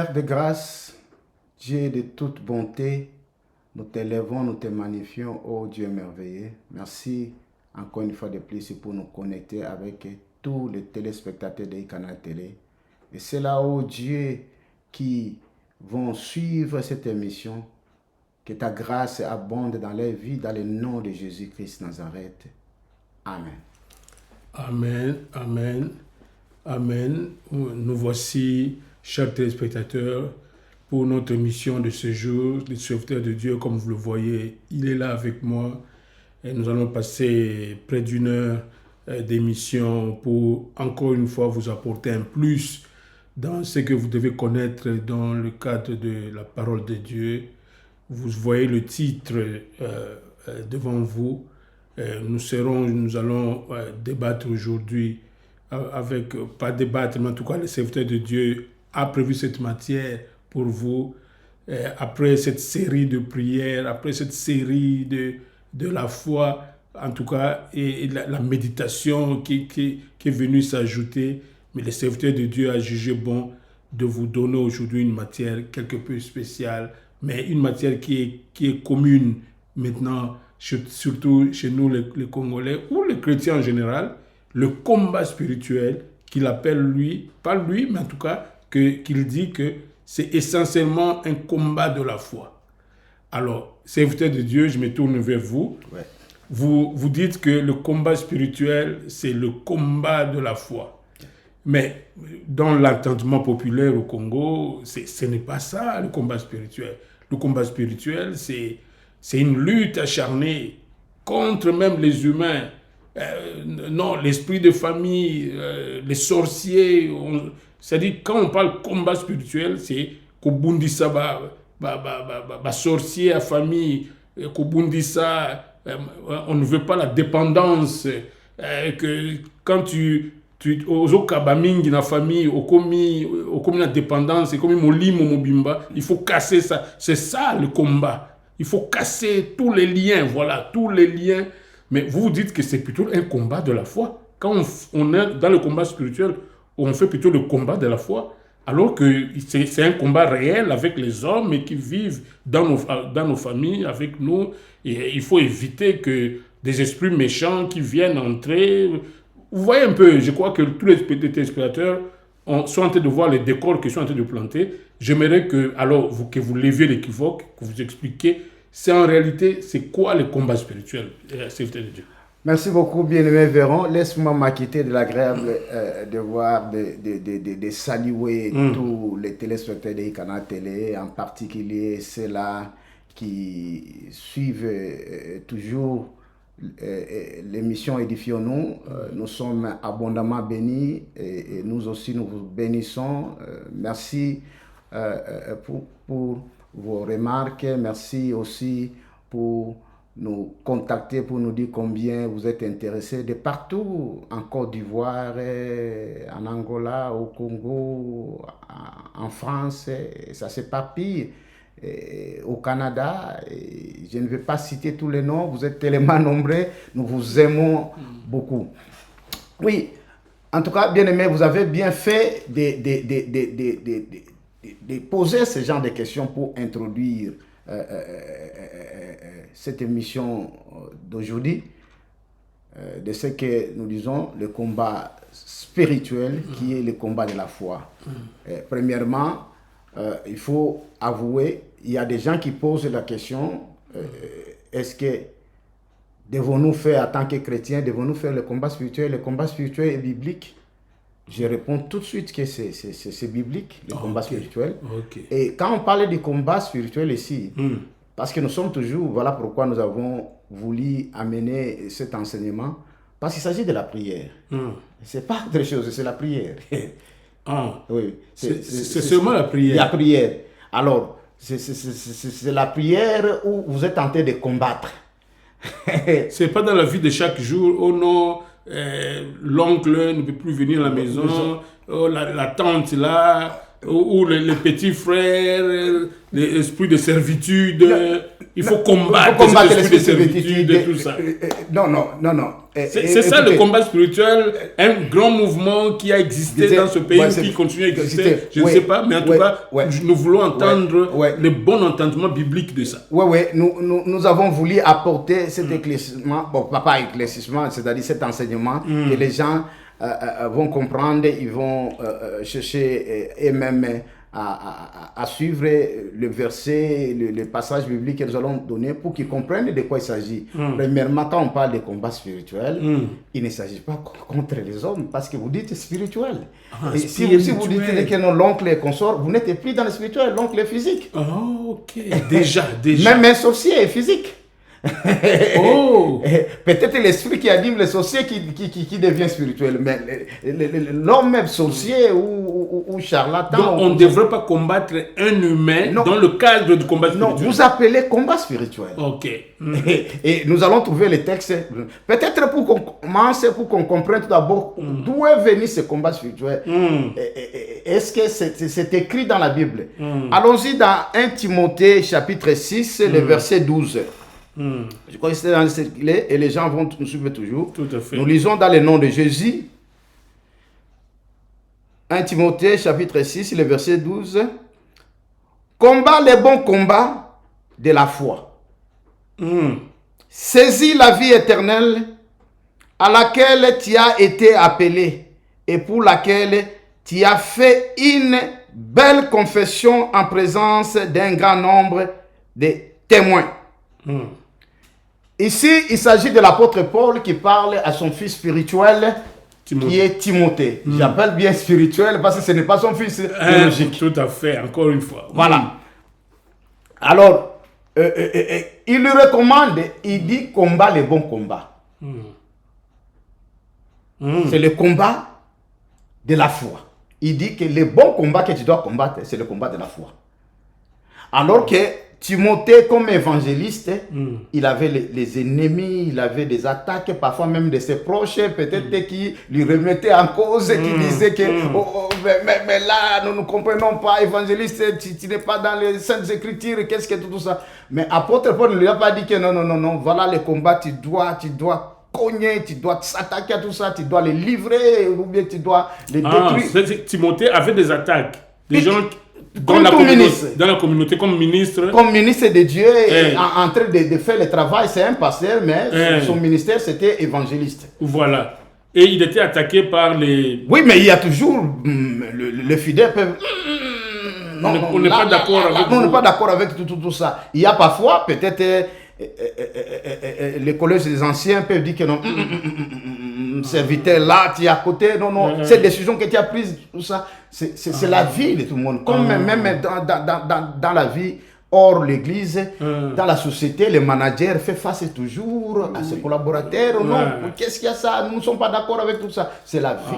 Père de grâce, Dieu de toute bonté, nous t'élèvons, nous te magnifions, ô Dieu merveilleux. Merci encore une fois de plus pour nous connecter avec tous les téléspectateurs de Canal Télé. Et c'est là, ô Dieu, qui vont suivre cette émission, que ta grâce abonde dans leur vie, dans le nom de Jésus-Christ Nazareth. Amen. Amen, amen, amen. Nous voici, chers téléspectateurs, pour notre émission de ce jour, le serviteur de Dieu, comme vous le voyez, il est là avec moi. Et nous allons passer près d'une heure d'émission pour, encore une fois, vous apporter un plus dans ce que vous devez connaître dans le cadre de la parole de Dieu. Vous voyez le titre devant vous. Nous allons débattre aujourd'hui avec, pas débattre, mais en tout cas le serviteur de Dieu a prévu cette matière pour vous. Après cette série de prières, après cette série de la foi, en tout cas, et la méditation qui est venue s'ajouter, mais le serviteur de Dieu a jugé bon de vous donner aujourd'hui une matière quelque peu spéciale, mais une matière qui est commune maintenant, surtout chez nous les Congolais, ou les chrétiens en général, le combat spirituel qu'il appelle lui, pas lui, mais en tout cas, qu'il dit que c'est essentiellement un combat de la foi. Alors, serviteur de Dieu, je me tourne vers vous. Ouais. Vous dites que le combat spirituel, c'est le combat de la foi. Mais dans l'entendement populaire au Congo, ce n'est pas ça, le combat spirituel. Le combat spirituel, c'est une lutte acharnée contre même les humains. Non, l'esprit de famille, les sorciers. C'est-à-dire, quand on parle combat spirituel, c'est Kobundisa, sorcier à famille, Kobundisa, on ne veut pas la dépendance. Que quand tu ozoka mingi na famille, okomi la dépendance, comme molimo mobimba, il faut casser ça. C'est ça le combat. Il faut casser tous les liens, voilà, tous les liens. Mais vous vous dites que c'est plutôt un combat de la foi. Quand on est dans le combat spirituel, on fait plutôt le combat de la foi, alors que c'est un combat réel avec les hommes et qui vivent dans nos familles, avec nous. Et il faut éviter que des esprits méchants qui viennent entrer. Vous voyez un peu, je crois que tous les téléspectateurs sont en train de voir les décors qu'ils sont en train de planter. J'aimerais que vous leviez l'équivoque, que vous expliquiez, c'est en réalité, c'est quoi le combat spirituel, serviteur de Dieu. Merci beaucoup, bien-aimé Véron. Laisse-moi m'acquitter de l'agréable devoir de saluer tous les téléspectateurs de Canal Télé, en particulier ceux-là qui suivent toujours l'émission Édifions-nous. Nous sommes abondamment bénis et nous aussi nous vous bénissons. Merci pour vos remarques. Merci aussi pour nous contacter, pour nous dire combien vous êtes intéressés de partout, en Côte d'Ivoire, en Angola, au Congo, en France. Ça s'éparpille. Au Canada, je ne vais pas citer tous les noms, vous êtes tellement nombreux, nous vous aimons beaucoup. Oui, en tout cas, bien aimé, vous avez bien fait de poser ce genre de questions pour introduire cette émission d'aujourd'hui, de ce que nous disons, le combat spirituel qui est le combat de la foi. Premièrement, il faut avouer, il y a des gens qui posent la question, est-ce que devons-nous faire, en tant que chrétiens, devons-nous faire le combat spirituel? Le combat spirituel est biblique. Je réponds tout de suite que c'est biblique, le combat spirituel. Okay. Et quand on parle du combat spirituel ici, parce que nous sommes toujours, voilà pourquoi nous avons voulu amener cet enseignement, parce qu'il s'agit de la prière. C'est pas autre chose, c'est la prière. Oui, c'est seulement la prière. La prière. Alors, c'est la prière où vous êtes en train de combattre. C'est pas dans la vie de chaque jour. Oh non, l'oncle ne peut plus venir à la maison. Oh, la tante là, ou les petits frères. l'esprit de servitude. Il faut combattre l'esprit de servitude et tout ça. Non. C'est ça le combat spirituel, un grand mouvement qui a existé dans ce pays, qui continue à exister. Je ne sais pas, mais en tout cas, nous voulons entendre le bon entendement biblique de ça. Oui, nous avons voulu apporter cet éclaircissement, pas éclaircissement, c'est-à-dire cet enseignement que les gens vont comprendre, ils vont chercher eux-mêmes à suivre le verset, le passage biblique que nous allons donner pour qu'ils comprennent de quoi il s'agit. Premièrement, quand on parle de combat spirituel, il ne s'agit pas contre les hommes, parce que vous dites spirituel. Et si vous dites que l'oncle est consort, vous n'êtes plus dans le spirituel, l'oncle est physique. Oh, ok. Déjà. Même un sorcier est physique. Peut-être l'esprit qui anime le sorcier qui devient spirituel, mais l'homme même sorcier ou charlatan. Donc on ne devrait pas combattre un humain dans le cadre du combat spirituel. Non, vous appelez combat spirituel. Ok. Et nous allons trouver les textes. Peut-être pour qu'on commence, pour qu'on comprenne tout d'abord d'où est venu ce combat spirituel. Est-ce que c'est écrit dans la Bible? Allons-y dans 1 Timothée chapitre 6, le verset 12. Je crois que c'est dans le circuler et les gens vont nous suivre toujours. Tout à fait. Nous lisons dans le nom de Jésus. 1 Timothée chapitre 6, le verset 12. Combat les bons combats de la foi. Saisis la vie éternelle à laquelle tu as été appelé et pour laquelle tu as fait une belle confession en présence d'un grand nombre de témoins. Ici, il s'agit de l'apôtre Paul qui parle à son fils spirituel qui est Timothée. J'appelle bien spirituel parce que ce n'est pas son fils biologique. Tout à fait, encore une fois. Voilà. Alors, il lui recommande, il dit combat les bons combats. C'est le combat de la foi. Il dit que le bon combat que tu dois combattre, c'est le combat de la foi. Alors que Timothée, comme évangéliste, il avait les ennemis, il avait des attaques, parfois même de ses proches, peut-être qui lui remettaient en cause, qui disaient que mais là, nous ne comprenons pas, évangéliste, tu n'es pas dans les Saintes Écritures, qu'est-ce que tout ça? Mais apôtre Paul ne lui a pas dit que non, voilà le combat, tu dois cogner, tu dois s'attaquer à tout ça, tu dois les livrer, ou bien tu dois les détruire. Timothée avait des attaques, des gens dans la communauté, comme ministre. Comme ministre de Dieu, en train de faire le travail, c'est un pasteur, mais son ministère, c'était évangéliste. Voilà. Et il était attaqué par les... Oui, mais il y a toujours... le fidèle peut... On n'est pas d'accord avec on n'est pas d'accord avec tout ça. Il y a parfois, peut-être, les collèges des anciens peuvent dire que non, serviteur là, tu es à côté, non, cette décision que tu as prise, tout ça, c'est la vie de tout le monde. Comme même dans la vie, hors l'église, dans la société, les managers font face toujours à ses collaborateurs. Non, qu'est-ce qu'il y a ça? Nous ne sommes pas d'accord avec tout ça. C'est la vie.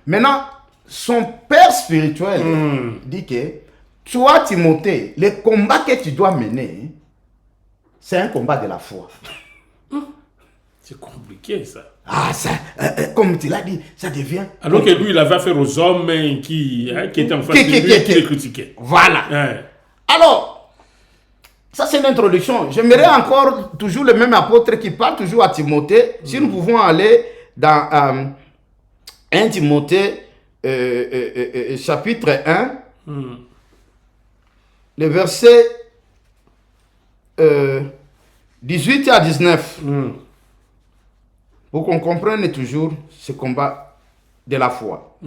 Maintenant, son père spirituel dit que toi, Timothée, le combat que tu dois mener, c'est un combat de la foi. C'est compliqué ça. Ah, ça, comme tu l'as dit, ça devient... Alors que lui, il avait affaire aux hommes qui étaient en face de lui, qui les critiquaient. Voilà. Alors, ça c'est une introduction. J'aimerais encore toujours le même apôtre qui parle toujours à Timothée. Si nous pouvons aller dans 1 Timothée, chapitre 1, le verset 18 à 19. Pour qu'on comprenne toujours ce combat de la foi.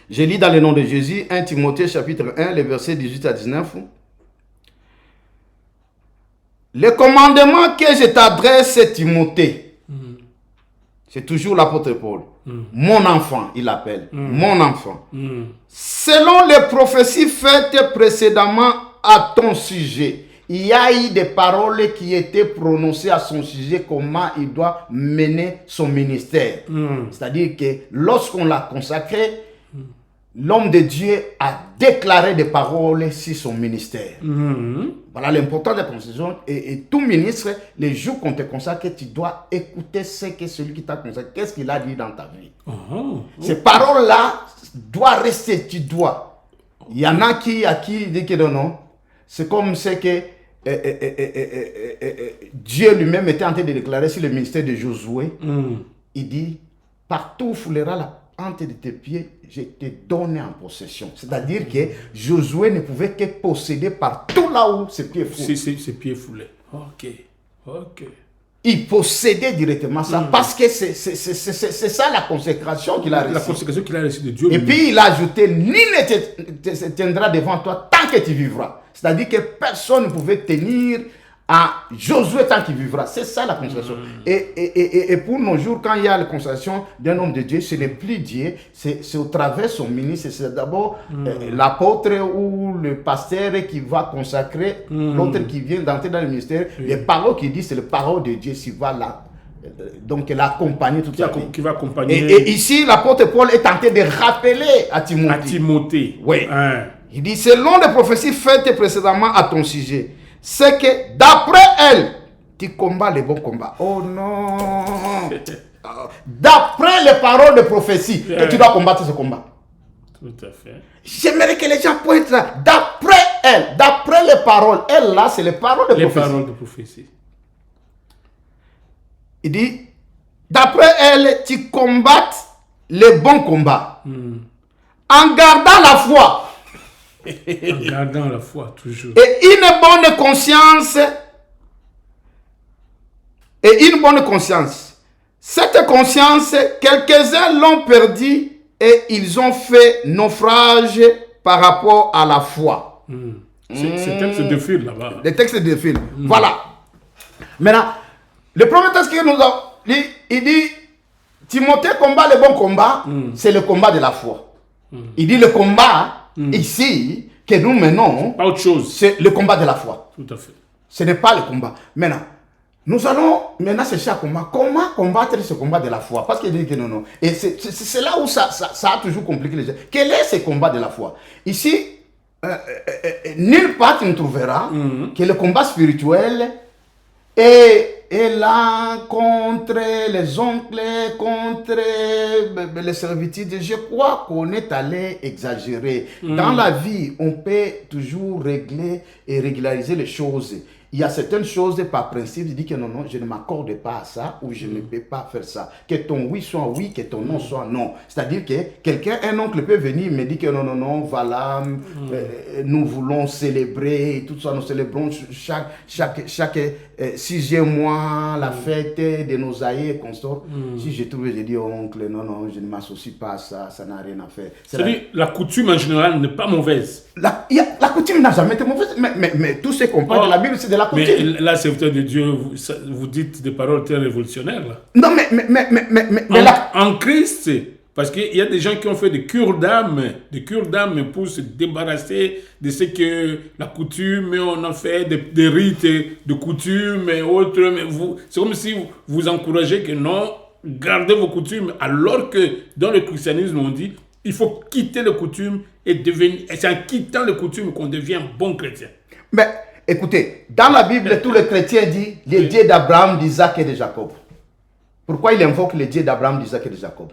Je lis dans le nom de Jésus, 1 Timothée chapitre 1, les versets 18 à 19. Le commandement que je t'adresse, Timothée, c'est toujours l'apôtre Paul. Mon enfant, il l'appelle. Mon enfant. Selon les prophéties faites précédemment à ton sujet, il y a eu des paroles qui étaient prononcées à son sujet, comment il doit mener son ministère. C'est-à-dire que lorsqu'on l'a consacré, l'homme de Dieu a déclaré des paroles sur son ministère. Voilà l'importance de la consacration. Et tout ministre, les jours qu'on te consacre, tu dois écouter ce que celui qui t'a consacré, qu'est-ce qu'il a dit dans ta vie. Ces paroles-là doivent rester, tu dois. Il y en a qui disent que non. c'est comme ce que Dieu lui-même était en train de déclarer sur le ministère de Josué. Il dit, partout où foulera la plante de tes pieds, je t'ai donné en possession. C'est-à-dire que Josué ne pouvait que posséder partout là où ses pieds foulaient. Ses pieds foulaient. Ok. Il possédait directement ça parce que c'est ça la consécration qu'il a reçue. La consécration qu'il a reçue de Dieu. Et puis il a ajouté, nul ne te tiendra devant toi tant que tu vivras. C'est-à-dire que personne ne pouvait tenir à Josué tant qu'il vivra. C'est ça la consécration. Et pour nos jours, quand il y a la consécration d'un homme de Dieu, ce n'est plus Dieu, c'est au travers de son ministre. C'est d'abord l'apôtre ou le pasteur qui va consacrer, l'autre qui vient d'entrer dans le ministère. Les paroles qu'il dit, c'est les paroles de Dieu qui va là. Donc l'accompagner toute sa vie. Qui va accompagner. Et ici, l'apôtre Paul est tenté de rappeler à Timothée. À Timothée. Oui. Il dit, selon les prophéties faites précédemment à ton sujet, c'est que d'après elle, tu combats les bons combats. Oh non! D'après les paroles de prophétie, que tu dois combattre ce combat. Tout à fait. J'aimerais que les gens pointent là. D'après elle, d'après les paroles, elle là, c'est les paroles de prophétie. Les paroles de prophétie. Il dit, d'après elle, tu combattes les bons combats. En gardant la foi. En gardant la foi, toujours. Et une bonne conscience. Cette conscience, quelques-uns l'ont perdue et ils ont fait naufrage par rapport à la foi. Ces textes défilent là-bas. Les textes défilent. Voilà. Maintenant, le premier texte que nous avons dit, il dit, Timothée combat le bon combat, c'est le combat de la foi. Il dit le combat ici que nous menons, pas autre chose. C'est le combat de la foi. Tout à fait. Ce n'est pas le combat. Maintenant, nous allons maintenant chercher à comment combattre ce combat de la foi. Parce qu'il dit que non. Et c'est là où ça a toujours compliqué les gens. Quel est ce combat de la foi? Ici, nulle part tu ne trouveras que le combat spirituel est là contre les oncles, contre les servitudes. Je crois qu'on est allé exagérer. Dans la vie, on peut toujours régler et régulariser les choses. Il y a certaines choses, par principe, je dis que non, je ne m'accorde pas à ça ou je ne peux pas faire ça. Que ton oui soit oui, que ton non soit non. C'est-à-dire que quelqu'un, un oncle peut venir et me dire que non, voilà, nous voulons célébrer et tout ça, nous célébrons chaque 6e mois la fête de nos aïeux et consorts. Si je trouve, je dis au oncle, non, je ne m'associe pas à ça, ça n'a rien à faire. C'est-à-dire, la coutume en général n'est pas mauvaise. La coutume n'a jamais été mauvaise, mais tout ce qu'on parle de la Bible, c'est de la coutume. Mais là, serviteur de Dieu, vous dites des paroles très révolutionnaires. Là. Non, mais en Christ, parce qu'il y a des gens qui ont fait des cures d'âme pour se débarrasser de ce que la coutume, on a fait des rites de coutume et autres. Mais c'est comme si vous encouragez que non, gardez vos coutumes, alors que dans le christianisme, on dit il faut quitter les coutumes et devenir. C'est en quittant les coutumes qu'on devient bon chrétien. Mais écoutez, dans la Bible, tous les chrétiens disent les dieux d'Abraham, d'Isaac et de Jacob. Pourquoi il invoque les dieux d'Abraham, d'Isaac et de Jacob?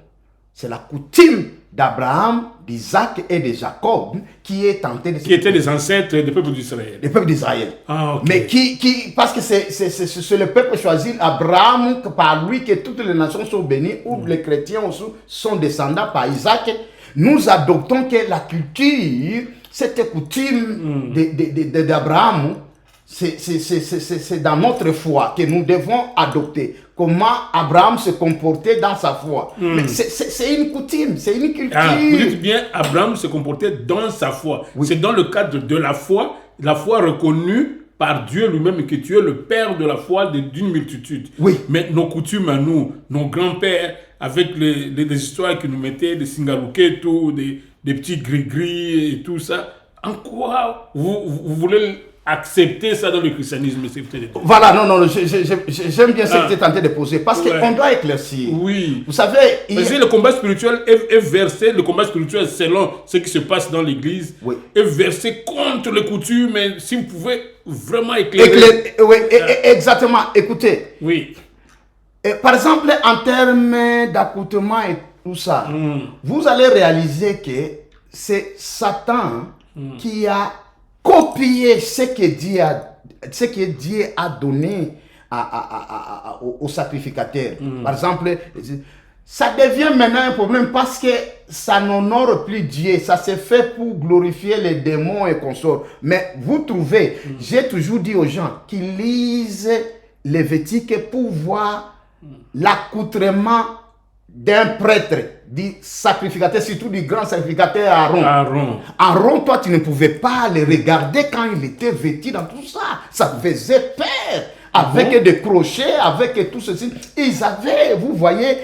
C'est la coutume d'Abraham, d'Isaac et de Jacob qui est tentée de... Qui étaient les ancêtres des peuples d'Israël. Les peuples d'Israël. Ah, okay. Mais parce que c'est le peuple choisi, Abraham, par lui que toutes les nations sont bénies, ou les chrétiens aussi sont descendants par Isaac. Nous adoptons que la culture, cette coutume d'Abraham, c'est dans notre foi que nous devons adopter. Comment Abraham se comportait dans sa foi. Mais c'est une coutume, c'est une culture. Vous dites bien, Abraham se comportait dans sa foi. Oui. C'est dans le cadre de la foi reconnue par Dieu lui-même, que tu es le père de la foi d'une multitude. Oui. Mais nos coutumes à nous, nos grands-pères, avec les histoires qu'ils nous mettaient, des singalouquets, des petits gris-gris et tout ça, en quoi vous voulez accepter ça dans le christianisme? Voilà, non, j'aime bien ce que tu es tenté de poser, parce qu'on doit éclaircir. Oui. Vous savez... Parce que le combat spirituel est versé, le combat spirituel selon ce qui se passe dans l'église, est versé contre les coutumes, mais si vous pouvez vraiment éclairer... Exactement, écoutez. Oui. Par exemple, en termes d'accoutrement et tout ça, vous allez réaliser que c'est Satan qui a copier ce que Dieu a donné au sacrificateur. Par exemple, ça devient maintenant un problème parce que ça n'honore plus Dieu. Ça se fait pour glorifier les démons et consorts. Mais vous trouvez, j'ai toujours dit aux gens qu'ils lisent Lévitique pour voir l'accoutrement d'un prêtre, du sacrificateur, surtout du grand sacrificateur Aaron. Aaron, toi, tu ne pouvais pas le regarder quand il était vêtu dans tout ça. Ça faisait peur. Avec des crochets, avec tout ceci. Ils avaient, vous voyez,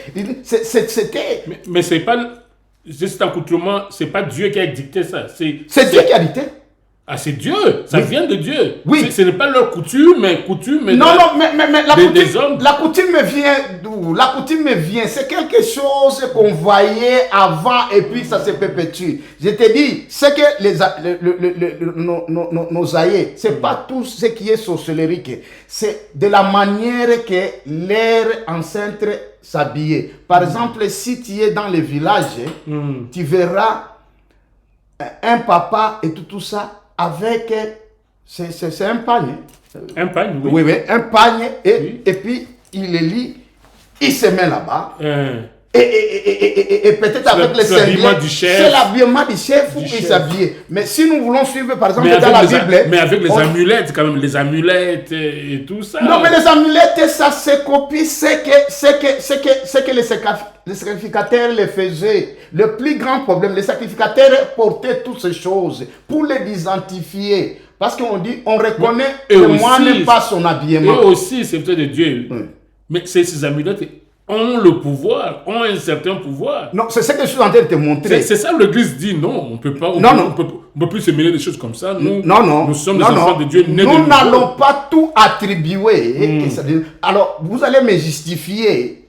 c'était... Mais c'est pas... Cet accoutrement, c'est pas Dieu qui a dicté ça. C'est Dieu qui a dicté. Ah, c'est Dieu, ça vient de Dieu. Oui. Ce n'est pas leur coutume, mais non, la coutume vient d'où? La coutume vient, c'est quelque chose qu'on voyait avant et puis ça se perpétue. Je te dis, c'est que nos aïeux, c'est pas tout ce qui est sorcellerie, c'est de la manière que leurs ancêtres s'habillaient. Par exemple, si tu es dans les villages, tu verras un papa et tout ça. Avec, c'est un pagne. Un pagne, oui. Oui, un pagne, et puis il le lit, il se met là-bas. Et peut-être avec les cinglés, c'est l'habillement du chef où il s'habille. Mais si nous voulons suivre, par exemple, dans la Bible... Mais avec les amulettes, quand même, les amulettes et tout ça. Non, mais les amulettes, ça se copie, c'est que les sacrificateurs les faisaient. Le plus grand problème, les sacrificateurs portaient toutes ces choses pour les identifier. Parce qu'on dit, on reconnaît que moi n'aime pas son habillement. Et aussi, c'est peut-être de Dieu. Mais ces amulettes ont le pouvoir, ont un certain pouvoir. Non, c'est ce que je suis en train de te montrer. C'est ça l'Église dit, non, on peut pas, on peut plus se mêler des choses comme ça. Nous sommes des enfants de Dieu. Nous n'allons pas tout attribuer. Alors, vous allez me justifier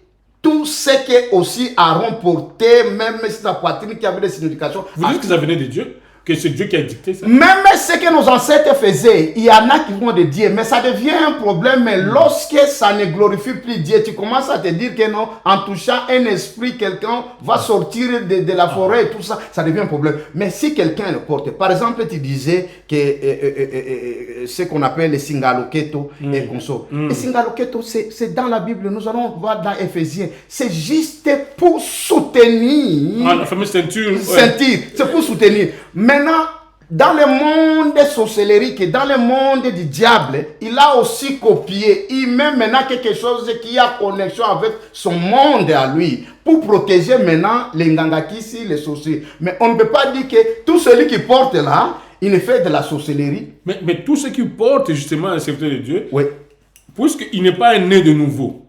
tout ce que aussi Aaron portait, même si sa poitrine qui avait des significations. Vous dites que ça venait de Dieu? Que c'est Dieu qui a dicté ça? Même ce que nos ancêtres faisaient, il y en a qui vont de Dieu, mais ça devient un problème. Mais lorsque ça ne glorifie plus Dieu, tu commences à te dire que non, en touchant un esprit, quelqu'un va sortir de la forêt et tout ça, ça devient un problème. Mais si quelqu'un le porte, par exemple, tu disais que ce qu'on appelle les singaloketo et consorts. Les singaloketo, c'est dans la Bible, nous allons voir dans Éphésiens. C'est juste pour soutenir. La fameuse ceinture. C'est pour soutenir. Maintenant, dans le monde sorcellerique, dans le monde du diable, il a aussi copié. Il met maintenant quelque chose qui a connexion avec son monde à lui. Pour protéger maintenant les ngangakisi, les sorciers. Mais on ne peut pas dire que tout celui qui porte là, il ne fait de la sorcellerie. Mais tout ce qui porte justement la serviteur de Dieu, oui. Puisqu'il n'est pas né de nouveau.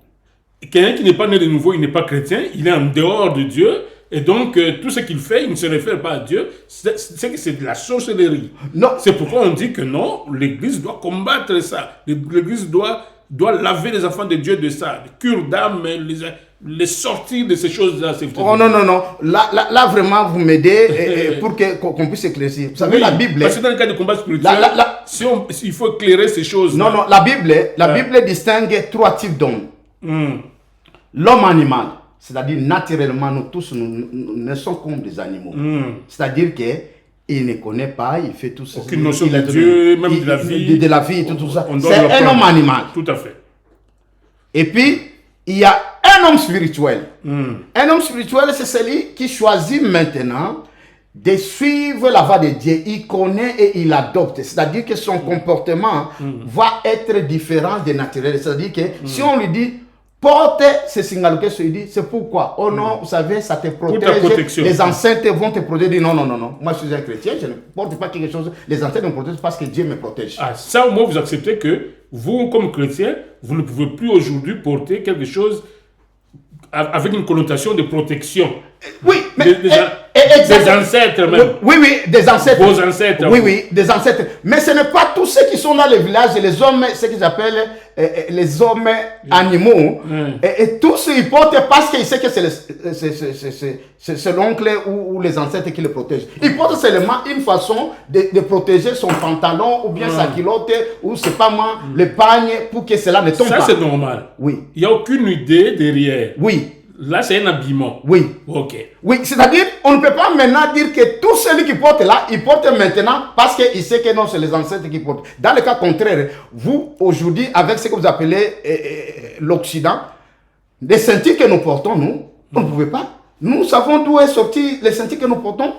Quelqu'un qui n'est pas né de nouveau, il n'est pas chrétien, il est en dehors de Dieu. Et donc, tout ce qu'il fait, il ne se réfère pas à Dieu. C'est de la sorcellerie. Non. C'est pourquoi on dit que non, l'Église doit combattre ça. L'Église doit laver les enfants de Dieu de ça. Les cures d'âme, les sortir de ces choses-là. Oh non. Là, vraiment, vous m'aidez pour qu'on puisse éclaircir. Vous savez, la Bible... Parce que dans le cas de combat spirituel, il faut éclairer ces choses. Non, la Bible distingue 3 types d'hommes. L'homme animal. C'est-à-dire, naturellement, nous tous, nous ne sommes comme des animaux. C'est-à-dire qu'il ne connaît pas, il fait tout ça. Aucune notion de Dieu, même de la vie. De la vie, tout ça. C'est un homme animal. Tout à fait. Et puis, il y a un homme spirituel. Un homme spirituel, c'est celui qui choisit maintenant de suivre la voie de Dieu. Il connaît et il adopte. C'est-à-dire que son comportement va être différent des naturels. C'est-à-dire que si on lui dit, porte ces signaloquets, il dit, c'est pourquoi? Oh non, vous savez, ça te protège. Les ancêtres vont te protéger. Non. Moi, je suis un chrétien, je ne porte pas quelque chose. Les ancêtres me protègent parce que Dieu me protège. Ah, ça, au moins, vous acceptez que vous, comme chrétien, vous ne pouvez plus aujourd'hui porter quelque chose avec une connotation de protection. Oui, mais... Des ancêtres même. Oui, des ancêtres. Vos ancêtres. Oui, des ancêtres. Mais ce n'est pas tous ceux qui sont dans les villages, les hommes, ce qu'ils appellent les hommes animaux. Et tous, ils portent parce qu'ils savent que c'est l'oncle ou les ancêtres qui le protègent. Ils portent seulement une façon de protéger son pantalon ou bien sa culotte ou, c'est pas moi, le pagne pour que cela ne tombe pas. Ça, c'est normal. Oui. Il n'y a aucune idée derrière. Oui. Là, c'est un habillement. Oui. Ok. Oui, c'est-à-dire, on ne peut pas maintenant dire que tout celui qui porte là, il porte maintenant parce qu'il sait que non, c'est les ancêtres qui portent. Dans le cas contraire, vous, aujourd'hui, avec ce que vous appelez l'Occident, les ceintures que nous portons, nous, on ne pouvait pas. Nous savons d'où est sorti les ceintures que nous portons.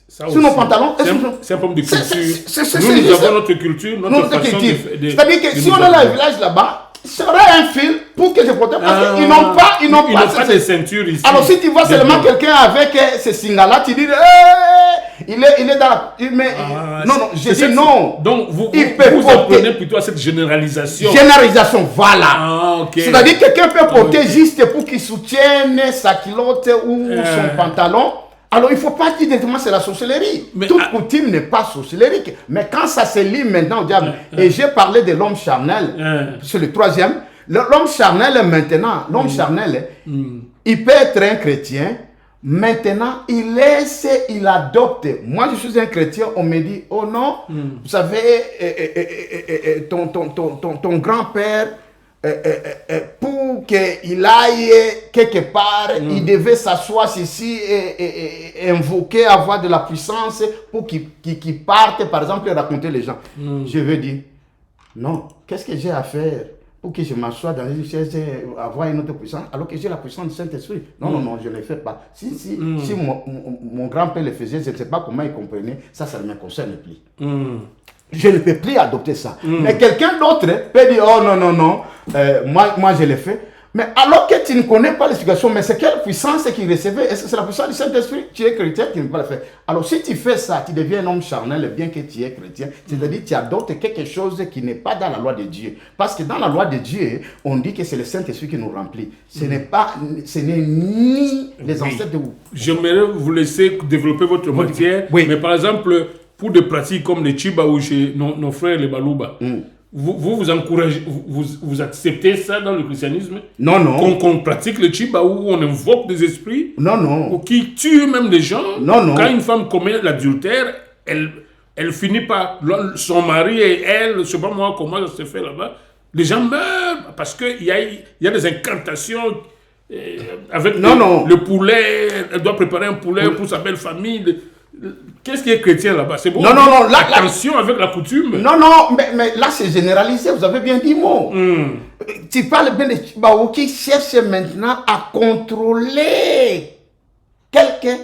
Sur nos pantalons. C'est un problème de culture. Nous avons notre culture, notre façon de c'est-à-dire que si on a le village là-bas, il y aurait un fil pour que je protège parce qu'ils n'ont pas de ceinture ici. Alors si tu vois seulement quelqu'un avec ces signes-là, tu dis il est dans la... Mais, non, je dis non. Donc vous apprenez plutôt à cette généralisation. Généralisation, voilà. Okay. C'est-à-dire que quelqu'un peut porter juste pour qu'il soutienne sa culotte ou son pantalon. Alors, il ne faut pas dire directement c'est la sorcellerie. Toute coutume n'est pas sorcellerique. Mais quand ça se lie maintenant au diable, et j'ai parlé de l'homme charnel, c'est le troisième. L'homme charnel maintenant, il peut être un chrétien. Maintenant, il adopte. Moi, je suis un chrétien, on me dit, oh non, vous savez, ton grand-père, pour qu'il aille quelque part, il devait s'asseoir ici et invoquer, avoir de la puissance pour qu'il parte, par exemple, et raconter les gens. Je veux dire, non, qu'est-ce que j'ai à faire pour que je m'assoie dans une chaise et avoir une autre puissance, alors que j'ai la puissance du Saint-Esprit? Non, je ne le fais pas. Si mon grand-père le faisait, je ne sais pas comment il comprenait, ça ne me concerne plus. Je ne peux plus adopter ça. Mais quelqu'un d'autre peut dire, oh non, moi je l'ai fait. Mais alors que tu ne connais pas l'explication, mais c'est quelle puissance qu'il recevait? Est-ce que c'est la puissance du Saint-Esprit? Tu es chrétien, tu ne peux pas le faire. Alors si tu fais ça, tu deviens un homme charnel, bien que tu es chrétien. C'est-à-dire que tu adoptes quelque chose qui n'est pas dans la loi de Dieu. Parce que dans la loi de Dieu, on dit que c'est le Saint-Esprit qui nous remplit. Ce n'est ni les ancêtres de vous. J'aimerais vous laisser développer votre matière. Oui. Mais par exemple, pour des pratiques comme les Chiba ou chez nos frères les Baluba, vous encouragez, vous acceptez ça dans le christianisme? Non. Qu'on pratique le Chiba où on invoque des esprits? Non. Ou qui tuent même des gens? Non. Quand une femme commet l'adultère, elle finit par... Son mari et elle, je ne sais pas moi comment ça se fait là-bas, les gens meurent parce qu'il y a des incantations avec le poulet, elle doit préparer un poulet pour sa belle famille. Qu'est-ce qui est chrétien là-bas? C'est bon. Non. Attention avec la coutume. Non, mais là c'est généralisé. Vous avez bien dit mot. Tu parles bien de Chibaou qui cherche maintenant à contrôler quelques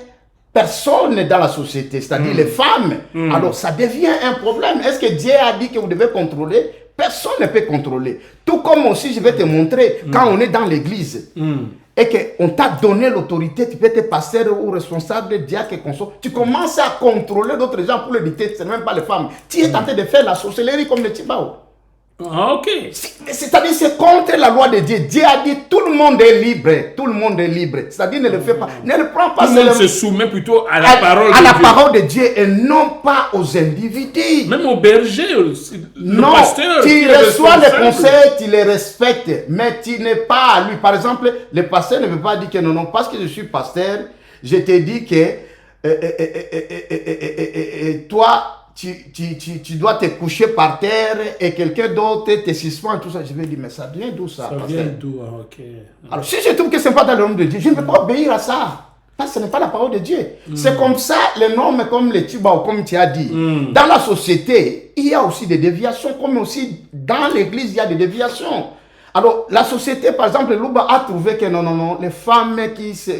personnes dans la société, c'est-à-dire les femmes. Alors ça devient un problème. Est-ce que Dieu a dit que vous devez contrôler? Personne ne peut contrôler. Tout comme aussi, je vais te montrer, quand on est dans l'église, et qu'on t'a donné l'autorité, tu peux être pasteur ou responsable, diacre, consort, tu commences à contrôler d'autres gens pour le dicter, ce n'est même pas les femmes. Tu es en train de faire la sorcellerie comme les Tibao. Ok. C'est-à-dire c'est contre la loi de Dieu. Dieu a dit tout le monde est libre. Tout le monde est libre. C'est-à-dire ne le fais pas. Ne le prends pas. Tout le monde se soumet plutôt à la parole de Dieu. À la parole de Dieu et non pas aux individus. Même au berger, le non, pasteur. Tu reçois les conseils, tu les respectes, mais tu n'es pas à lui. Par exemple, le pasteur ne veut pas dire que non, parce que je suis pasteur, je te dis que toi, tu dois te coucher par terre et quelqu'un d'autre te suspend, tout ça. Je vais dire, mais ça vient d'où ça? Ça vient d'où? Ok. Alors, si je trouve que ce n'est pas dans le nom de Dieu, je ne vais pas obéir à ça. Parce que ce n'est pas la parole de Dieu. C'est comme ça, les normes comme les Tibao, comme tu as dit. Dans la société, il y a aussi des déviations, comme aussi dans l'église, il y a des déviations. Alors, la société, par exemple, Louba a trouvé que non, les femmes qui se...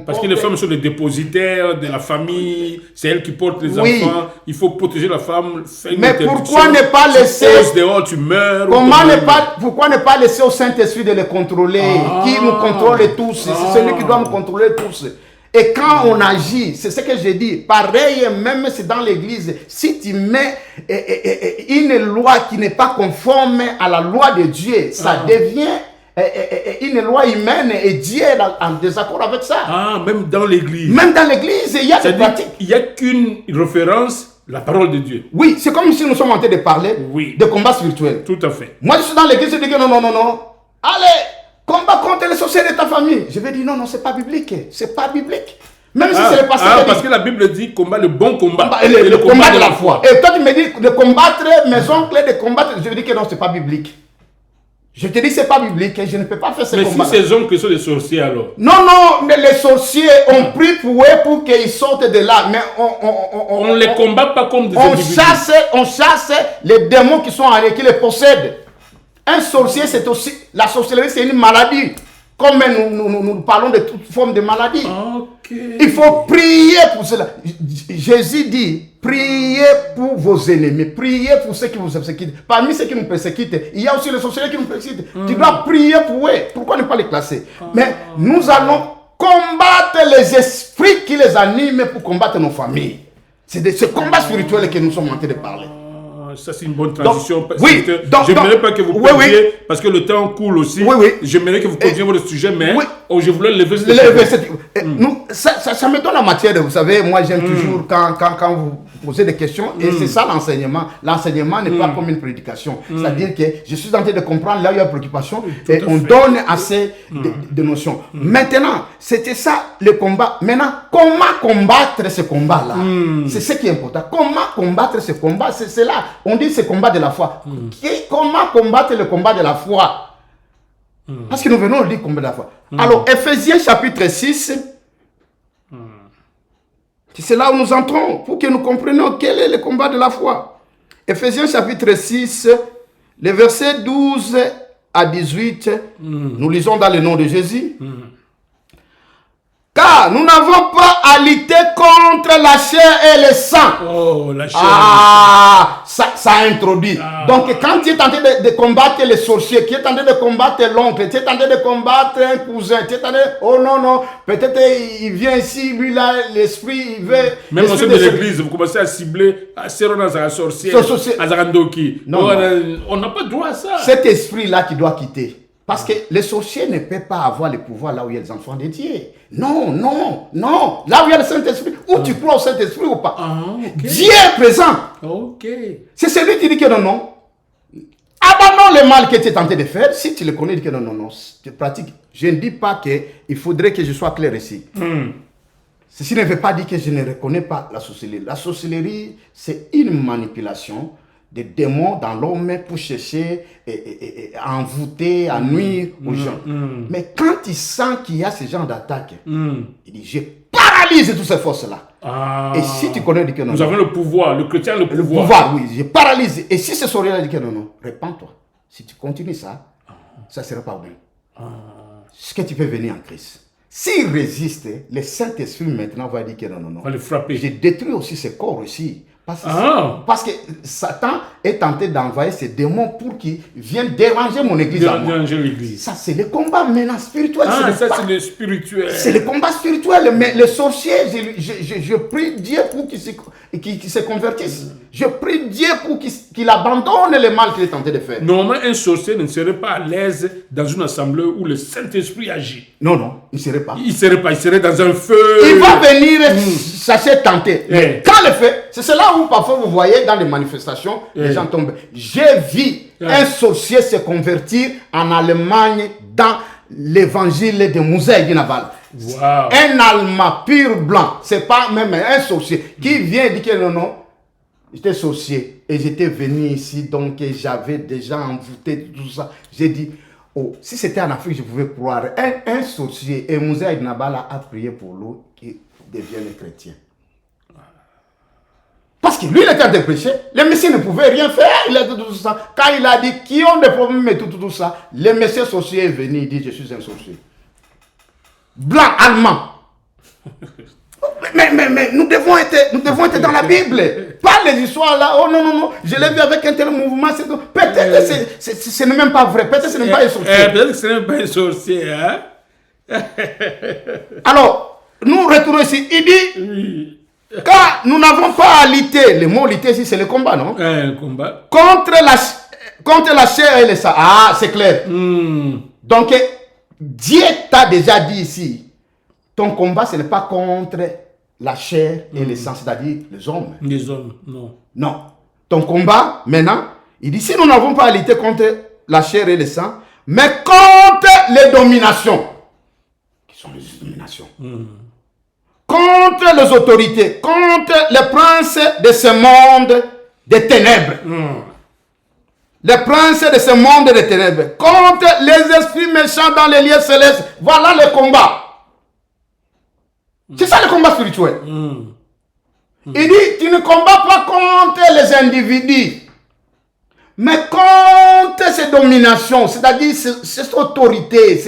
Parce que les femmes sont les dépositaires de la famille, c'est elles qui portent les enfants, il faut protéger la femme. Mais pourquoi ne pas laisser... dehors, tu meurs. Pourquoi ne pas laisser au Saint-Esprit de les contrôler, qui nous contrôle tous, c'est celui qui doit nous contrôler tous. Et quand on agit, c'est ce que j'ai dit, pareil, même si dans l'église, si tu mets une loi qui n'est pas conforme à la loi de Dieu, ça devient une loi humaine et Dieu est en désaccord avec ça. Même dans l'église. Même dans l'église, il y a des pratiques. Il n'y a qu'une référence, la parole de Dieu. Oui, c'est comme si nous sommes en train de parler de combat spirituel. Tout à fait. Moi, je suis dans l'église, je dis que non. Allez! Combat contre les sorciers de ta famille. Je vais dire non, c'est pas biblique. C'est pas biblique. Même si c'est le pasteur. Parce que la Bible dit combat le bon combat. Le combat de la foi. Et toi tu me dis de combattre mes oncles, de combattre. Je veux dire que non, c'est pas biblique. Je te dis, ce n'est pas biblique, je ne peux pas faire ce combat. Mais si ces hommes qui sont des sorciers alors? Non, mais les sorciers ont pris pour eux pour qu'ils sortent de là. Mais on ne les combat pas comme des individus. On chasse les démons qui sont en eux, qui les possèdent. Un sorcier, c'est aussi... La sorcellerie, c'est une maladie. Comme nous parlons de toute forme de maladie. Okay. Il faut prier pour cela. Jésus dit, priez pour vos ennemis, priez pour ceux qui vous persécutent. Parmi ceux qui nous persécutent, il y a aussi les sorciers qui nous persécutent. Tu dois prier pour eux. Pourquoi ne pas les classer? Mais nous allons combattre les esprits qui les animent pour combattre nos familles. C'est de ce combat spirituel que nous sommes en train de parler. Ça, c'est une bonne transition. Donc, oui, je n'aimerais pas que vous posiez, parce que le temps coule aussi. J'aimerais que vous posiez votre sujet, mais je voulais lever ce sujet. Ça me donne la matière, vous savez, moi j'aime toujours quand vous posez des questions, et c'est ça l'enseignement. L'enseignement n'est pas comme une prédication. C'est-à-dire que je suis en train de comprendre là où il y a préoccupation, et on donne assez de notions. Maintenant, c'était ça le combat. Maintenant, comment combattre ce combat-là? C'est ce qui est important. Comment combattre ce combat? C'est là. On dit ce combat de la foi. Comment combattre le combat de la foi? Parce que nous venons de dire combat de la foi. Alors, Ephésiens chapitre 6, c'est là où nous entrons pour que nous comprenions quel est le combat de la foi. Ephésiens chapitre 6, les versets 12 à 18, nous lisons dans le nom de Jésus. Car nous n'avons pas à lutter contre la chair et le sang. Oh, la chair. Ça introduit. Donc, quand tu es en train de combattre les sorciers, tu es en train de combattre l'oncle, tu es en train de combattre un cousin, tu es en train de... Oh non, peut-être il vient ici, lui là, l'esprit, il veut... Même au sein de l'église, vous commencez à cibler à Serona, sorcier, à Zarandoki. Non, on n'a pas droit à ça. Cet esprit-là qui doit quitter. Parce que les sorciers ne peuvent pas avoir le pouvoir là où il y a des enfants de Dieu. Non. Là où il y a le Saint-Esprit, où tu crois au Saint-Esprit ou pas. Dieu est présent. C'est celui qui dit que non. Abandonne le mal que tu es tenté de faire. Si tu le connais, dis que non, tu pratiques. Je ne dis pas qu'il faudrait que je sois clair ici. Ceci ne veut pas dire que je ne reconnais pas la sorcellerie. La sorcellerie, c'est une manipulation des démons dans l'homme pour chercher à envoûter, à nuire aux gens. Mais quand il sent qu'il y a ce genre d'attaque, il dit, je paralyse toutes ces forces-là. Et si tu connais, dis que non. Nous avons le pouvoir, le chrétien a le pouvoir. Le pouvoir, oui, je paralyse. Et si ce sorcier-là dit que non, répands-toi. Si tu continues ça, ça ne sera pas bien. Ce que tu peux venir en Christ. S'il résiste, le Saint-Esprit maintenant va dire que non. Va le frapper. J'ai détruit aussi ce corps aussi. Parce que Satan est tenté d'envoyer ces démons pour qu'ils viennent déranger mon église. Déranger l'église. Ça, c'est le combat maintenant spirituel. C'est le spirituel. C'est le combat spirituel. Mais le sorcier, je prie Dieu pour qu'il se convertisse. Je prie Dieu pour qu'il abandonne le mal qu'il est tenté de faire. Normalement, un sorcier ne serait pas à l'aise dans une assemblée où le Saint-Esprit agit. Non, il ne serait pas. Il serait dans un feu. Il va venir chercher tenter. Mais quand le fait, c'est cela où parfois vous voyez dans les manifestations, les gens tombent. J'ai vu un sorcier se convertir en Allemagne dans l'évangile de Musée Guinaval. Un Allemand pur blanc, c'est pas même un sorcier qui vient dire que non, j'étais sorcier et j'étais venu ici, donc j'avais déjà envoûté tout ça. J'ai dit, si c'était en Afrique, je pouvais croire. Un sorcier, et Musée Guinaval a prié pour lui qui devienne chrétien. Parce que lui, il était en train de prêcher. Le Messie ne pouvait rien faire. Il a dit tout ça. Quand il a dit qui ont des problèmes et tout ça, le Messie sorcier est venu. Il dit, je suis un sorcier. Blanc, allemand. mais nous devons être dans la Bible. Pas les histoires là. Oh non. Je l'ai vu avec un tel mouvement. Peut-être que ce n'est même pas vrai. Peut-être que ce n'est pas un sorcier. Peut-être que ce n'est pas un sorcier. Alors, nous retournons ici. Il dit... Car nous n'avons pas à lutter. Le mot lutter ici, c'est le combat, non? Le combat. Contre la chair et le sang. C'est clair. Donc, Dieu t'a déjà dit ici, ton combat, ce n'est pas contre la chair et le sang, c'est-à-dire les hommes. Les hommes, non. Non. Ton combat, maintenant, il dit, si nous n'avons pas à lutter contre la chair et le sang, mais contre les dominations. Qui sont les dominations? Contre les autorités, contre les princes de ce monde des ténèbres. les princes de ce monde de ténèbres, contre les esprits méchants dans les lieux célestes. Voilà le combat. C'est ça le combat spirituel. Il dit, tu ne combats pas contre les individus, mais contre ces dominations, c'est-à-dire cette autorité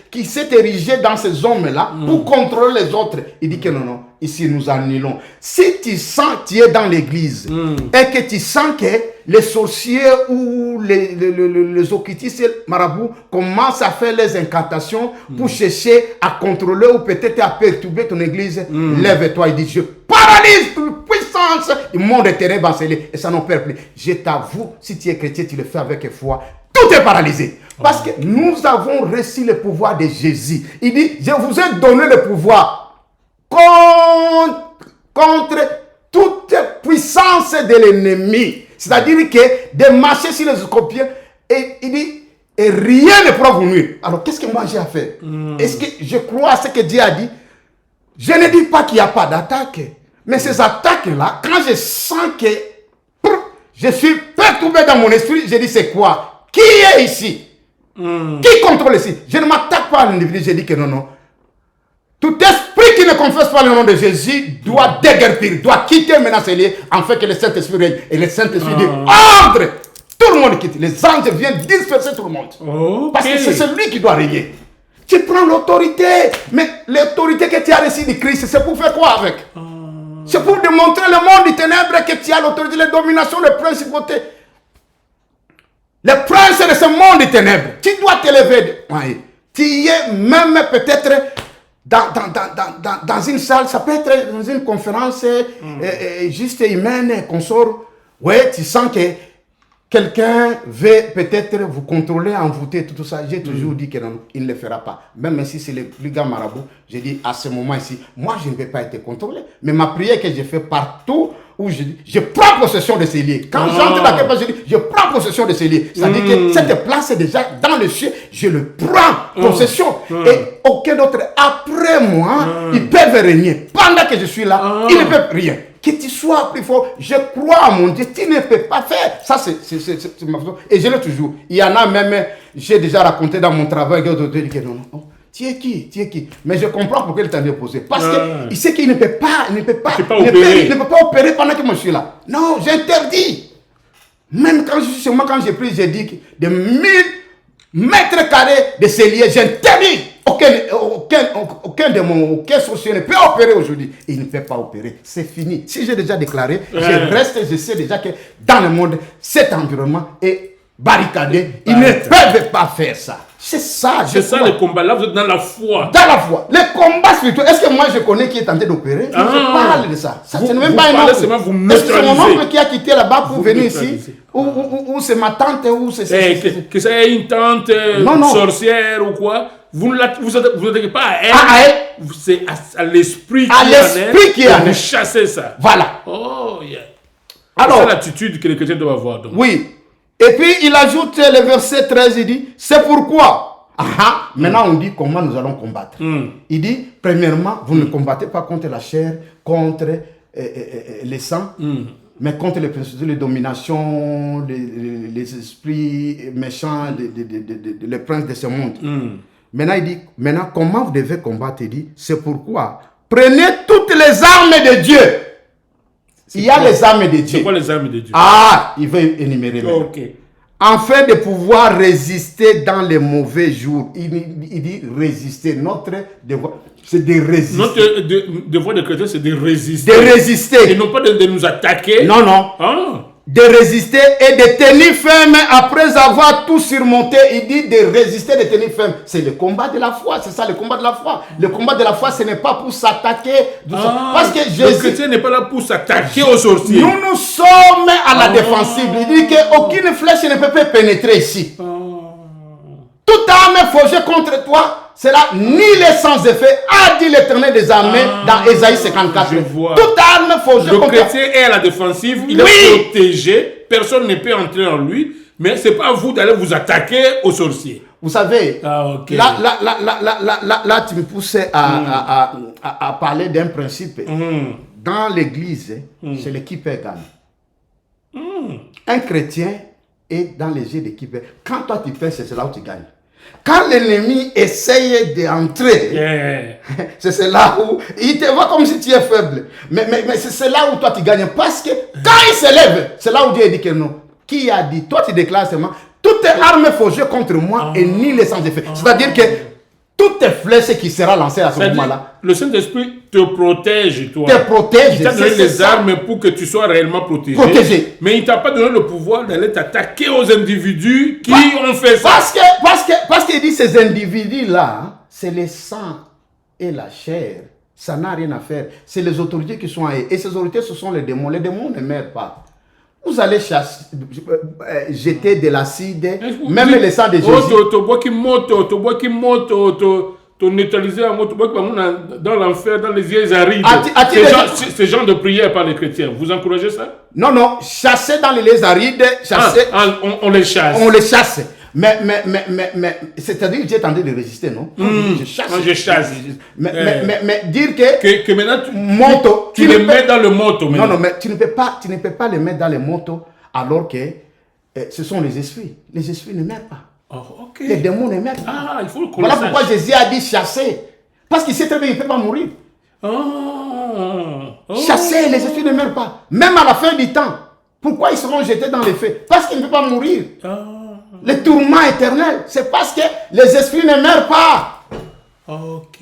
qui s'est érigée dans ces hommes-là pour contrôler les autres. Il dit que non, ici nous annulons. Si tu sens que tu es dans l'église et que tu sens que les sorciers ou les occultistes marabouts commencent à faire les incantations pour chercher à contrôler ou peut-être à perturber ton église, lève-toi et dis, je paralyse toute puissance du monde des ténèbres encelées et ça n'en perd plus. Je t'avoue, si tu es chrétien, tu le fais avec foi. Tout est paralysé. Parce que nous avons reçu le pouvoir de Jésus. Il dit, je vous ai donné le pouvoir contre toute puissance de l'ennemi. C'est-à-dire que de marcher sur les scorpions, et il dit, et rien ne pourra vous nuire. Alors, qu'est-ce que moi j'ai à faire? Est-ce que je crois à ce que Dieu a dit? Je ne dis pas qu'il n'y a pas d'attaque. Mais ces attaques-là, quand je sens que je suis perturbé dans mon esprit, je dis, c'est quoi? Qui est ici? Qui contrôle ici? Je ne m'attaque pas à l'individu, je dis que non. Tout esprit qui ne confesse pas le nom de Jésus doit déguerpir, doit quitter maintenant ces lieux, afin que le Saint-Esprit règne. Et le Saint-Esprit dit, ordre! Tout le monde quitte. Les anges viennent disperser tout le monde. Parce que c'est celui qui doit régner. Tu prends l'autorité. Mais l'autorité que tu as reçue de Christ, c'est pour faire quoi avec? C'est pour démontrer le monde du ténèbre que tu as l'autorité, les dominations, les principautés. Les princes de ce monde des ténèbres. Tu dois t'élever. Tu y es même peut-être dans une salle, ça peut être dans une conférence juste humaine, qu'on sort. Oui, tu sens que quelqu'un veut peut-être vous contrôler, envoûter, tout ça. J'ai toujours dit qu'il ne le fera pas. Même si c'est le plus grand marabout, j'ai dit à ce moment ici, moi je ne vais pas être contrôlé. Mais ma prière que j'ai fait partout, où je prends possession de ces lieux. Quand j'entre dans quelque chose, je dis, je prends possession de ces lieux. C'est-à-dire que cette place est déjà dans le ciel, je le prends possession. Et aucun autre après moi, ils peuvent régner. Pendant que je suis là, ils ne peuvent rien. Que tu sois plus fort, je crois à mon Dieu, tu ne peux pas faire. Ça, c'est ma façon. Et je l'ai toujours. Il y en a même, j'ai déjà raconté dans mon travail, que non. Tu es qui? Mais je comprends pourquoi il t'en est posé. Parce qu'il sait qu'il ne peut pas, il ne peut pas opérer pendant que moi je suis là. Non, j'interdis. Même quand je suis chez moi, quand j'ai pris, j'ai dit que de 1000 mètres carrés de ces lieux, j'interdis. Aucun sorcier ne peut opérer aujourd'hui. Il ne peut pas opérer. C'est fini. Si j'ai déjà déclaré, je sais déjà que dans le monde, cet environnement est barricadé. Ils ne peuvent pas faire ça. C'est ça. C'est ça le combat. Là, vous êtes dans la foi. Dans la foi. Le combat spirituel. Est-ce que moi je connais qui est tenté d'opérer? Je parle de ça. Ça ce n'est même pas un oncle. Est-ce que c'est mon oncle qui a quitté là-bas pour venir ici? Ou c'est ma tante ou c'est que ça ait une tante sorcière ou quoi? Vous n'attaquez pas à elle. C'est à l'esprit qui est en elle. Vous chassez ça. Voilà. Oh, yeah. Alors, c'est l'attitude que les chrétiens doivent avoir. Donc. Oui. Et puis, il ajoute le verset 13, il dit, c'est pourquoi. Maintenant, on dit comment nous allons combattre. Il dit, premièrement, vous ne combattez pas contre la chair, contre les sangs, mais contre les dominations, les esprits méchants, les princes de ce monde. Maintenant, il dit, comment vous devez combattre? Il dit, c'est pourquoi, prenez toutes les armes de Dieu. Il y a les armes de Dieu. C'est quoi les armes de Dieu? Il veut énumérer. Afin de pouvoir résister dans les mauvais jours. Il dit résister. Notre devoir, c'est de résister. Notre devoir de chrétien, c'est de résister. De résister. Et non pas de nous attaquer. Non. De résister et de tenir ferme après avoir tout surmonté. Il dit de résister, de tenir ferme. C'est le combat de la foi. C'est ça le combat de la foi. Le combat de la foi, ce n'est pas pour s'attaquer. Parce que Jésus, le chrétien n'est pas là pour s'attaquer aux sorciers. Nous sommes à la défensive. Il dit qu'aucune flèche ne peut pas pénétrer ici. Toute arme forgée contre toi sera nulle et sans effet, a dit l'Éternel des armées dans Ésaïe 54. Toute arme forgée contre toi. Le chrétien est à la défensive, il est protégé, personne ne peut entrer en lui, mais ce n'est pas à vous d'aller vous attaquer aux sorciers. Vous savez, là, tu me poussais à parler d'un principe. Dans l'église, c'est l'équipe égale. Un chrétien et dans les jeux d'équipe, quand toi tu perds, c'est là où tu gagnes. Quand l'ennemi essaye d'entrer, c'est là où il te voit comme si tu es faible. Mais c'est là où toi tu gagnes. Parce que quand il se lève, c'est là où Dieu dit que non. Qui a dit? Toi tu déclares seulement, toutes tes armes forgées contre moi et ni les sans effet. C'est-à-dire que toutes tes flèches qui sera lancées à ce moment-là. Le Saint-Esprit te protège, toi. Te protège. Il t'a donné les armes pour que tu sois réellement protégé. Mais il ne t'a pas donné le pouvoir d'aller t'attaquer aux individus qui ont fait ça. Parce qu'il dit ces individus-là, hein, c'est le sang et la chair. Ça n'a rien à faire. C'est les autorités qui sont à eux. Et ces autorités, ce sont les démons. Les démons ne meurent pas. Vous allez jeter de l'acide, même le sang de Jésus. Tu neutraliser dans l'enfer, dans les yeux arides. C'est genre de prière par les chrétiens. Vous encouragez ça? Non, chasser dans les lieux arides, on les chasse. On les chasse. Mais c'est-à-dire que j'ai tenté de résister, non? Je chasse. Mais dire que maintenant tu les mets dans le moto. Non, mais tu ne peux pas les mettre dans les motos alors que ce sont les esprits. Les esprits ne meurent pas. Oh, okay. Les démons ne meurent pas. Ah, il faut le connaître. Voilà pourquoi Jésus a dit chasser. Parce qu'il sait très bien qu'il ne peut pas mourir. Chasser, les esprits ne meurent pas. Même à la fin du temps. Pourquoi ils seront jetés dans les feux? Parce qu'ils ne peuvent pas mourir. Les tourments éternels, c'est parce que les esprits ne meurent pas. Ok.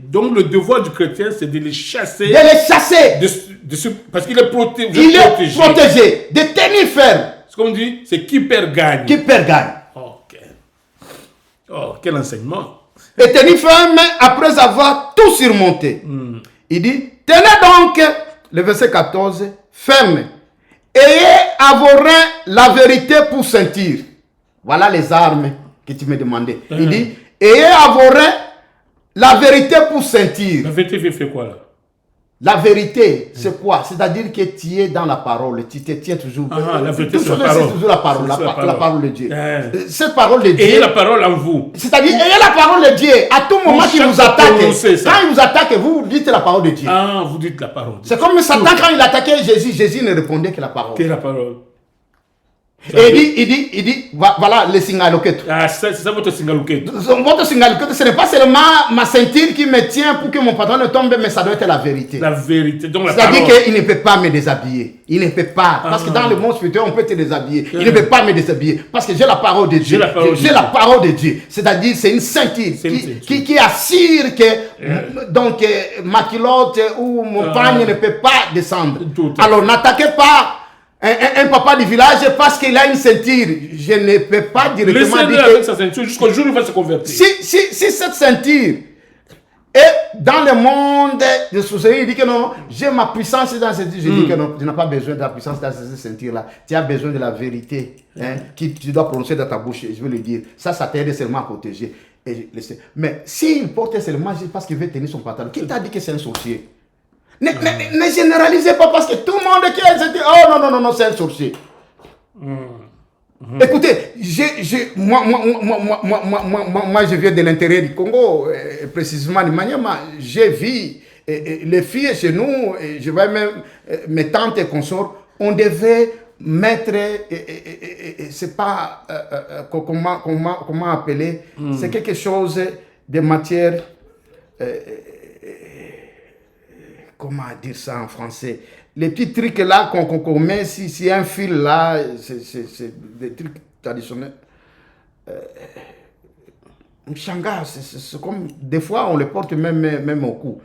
Donc le devoir du chrétien, c'est de les chasser. De les chasser. Parce qu'il est protégé. Il est protégé. De tenir ferme. Ce qu'on dit, c'est qui perd gagne. Qui perd gagne. Ok. Oh, quel enseignement. Et tenir ferme après avoir tout surmonté. Il dit, tenez donc, le verset 14, ferme. Ayez à vos reins la vérité pour sentir. Voilà les armes que tu me demandais. Il dit, ayez à vos reins la vérité pour sentir. La vérité fait quoi là? La vérité, c'est quoi? C'est-à-dire que tu es dans la parole, tu te tiens toujours. La vérité, c'est la parole. C'est toujours la parole, la parole de Dieu. Cette parole de Dieu. Ayez la parole en vous. C'est-à-dire, ayez la parole de Dieu. À tout moment qu'il vous attaque, quand il vous attaque, vous dites la parole de Dieu. Vous dites la parole. C'est comme Satan quand il attaquait Jésus, Jésus ne répondait que la parole. Que la parole. Et il dit, voilà le singaloquet. C'est ça votre singaloquet. Votre singaloquet, ce n'est pas seulement ma ceinture qui me tient pour que mon pantalon ne tombe, mais ça doit être la vérité. La vérité. C'est-à-dire qu'il ne peut pas me déshabiller. Il ne peut pas. Parce que dans le monde spirituel, on peut te déshabiller. Il ne peut pas me déshabiller. Parce que j'ai la parole de Dieu. J'ai la parole de Dieu. C'est-à-dire, c'est une ceinture qui assure que donc, ma culotte ou mon pagne ne peut pas descendre. Alors, n'attaquez pas un papa du village parce qu'il a une ceinture. Je ne peux pas directement dire avec sa ceinture jusqu'au jour où il va se convertir. Si cette ceinture est dans le monde de sorcellerie, il dit que non, j'ai ma puissance dans cette ceinture. Je dis que non, tu n'as pas besoin de la puissance dans cette ceinture-là. Tu as besoin de la vérité que tu dois prononcer dans ta bouche. Je veux le dire. Ça t'aide seulement à protéger. Mais s'il porte seulement juste parce qu'il veut tenir son pantalon, qui t'a dit que c'est un sorcier? Ne généralisez pas parce que tout le monde qui a dit oh non, c'est un sorcier. Écoutez, moi je viens de l'intérieur du Congo, précisément de Maniama. J'ai vu les filles chez nous, et je vois même mes tantes et consorts, on devait mettre, c'est pas comment appeler, c'est quelque chose de matière. Comment dire ça en français? Les petits trucs là qu'on met, si un fil là, c'est des trucs traditionnels. Mchanga, c'est comme, des fois on les porte même au cou.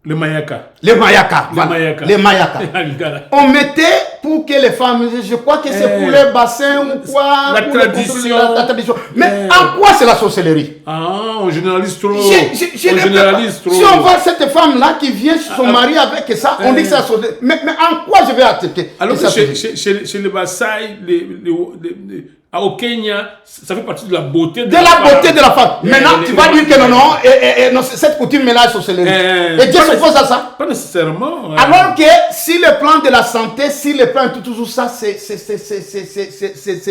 Les mayaka. Les mayaka. Les mayaka. On mettait pour que les femmes, je crois que c'est pour les bassins ou quoi. La tradition. Mais en quoi c'est la sorcellerie? On généralise trop. Si on voit cette femme-là qui vient chez son mari avec ça, on dit que c'est la sorcellerie. Mais en quoi je vais accepter? Alors que chez les Maasai, au Kenya, ça fait partie de la beauté de la femme. Maintenant, tu vas dire que non, cette coutume-là est sorcellerie. Et Dieu s'oppose à ça? Pas nécessairement. Alors que si le plan de la santé, si le plan tout ça, ces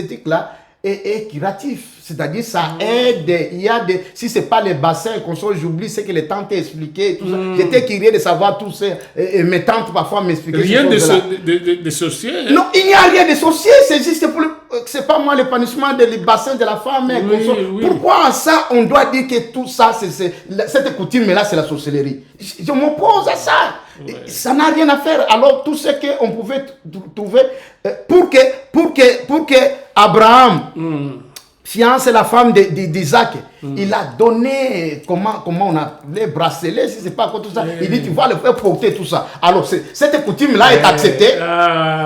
trucs-là, est curatif. C'est-à-dire, ça aide. Il y a des, si ce n'est pas les bassins qu'on soit, j'oublie ce que les tantes expliquaient. Tout ça. J'étais curieux de savoir tout ça. Et mes tantes parfois m'expliquaient. Rien de sorcier. Hein? Non, il n'y a rien de sorcier. C'est juste pour c'est pas moi l'épanouissement des bassins de la femme. Oui. Pourquoi ça, on doit dire que tout ça, cette coutume-là, c'est la sorcellerie? Je m'oppose à ça. Ouais. Ça n'a rien à faire. Alors, tout ce qu'on pouvait trouver pour que Abraham fiance la femme d'Isaac, il a donné, comment on a les bracelets, si c'est pas quoi tout ça. Il dit, tu vas le faire porter tout ça. Alors, cette coutume-là est acceptée,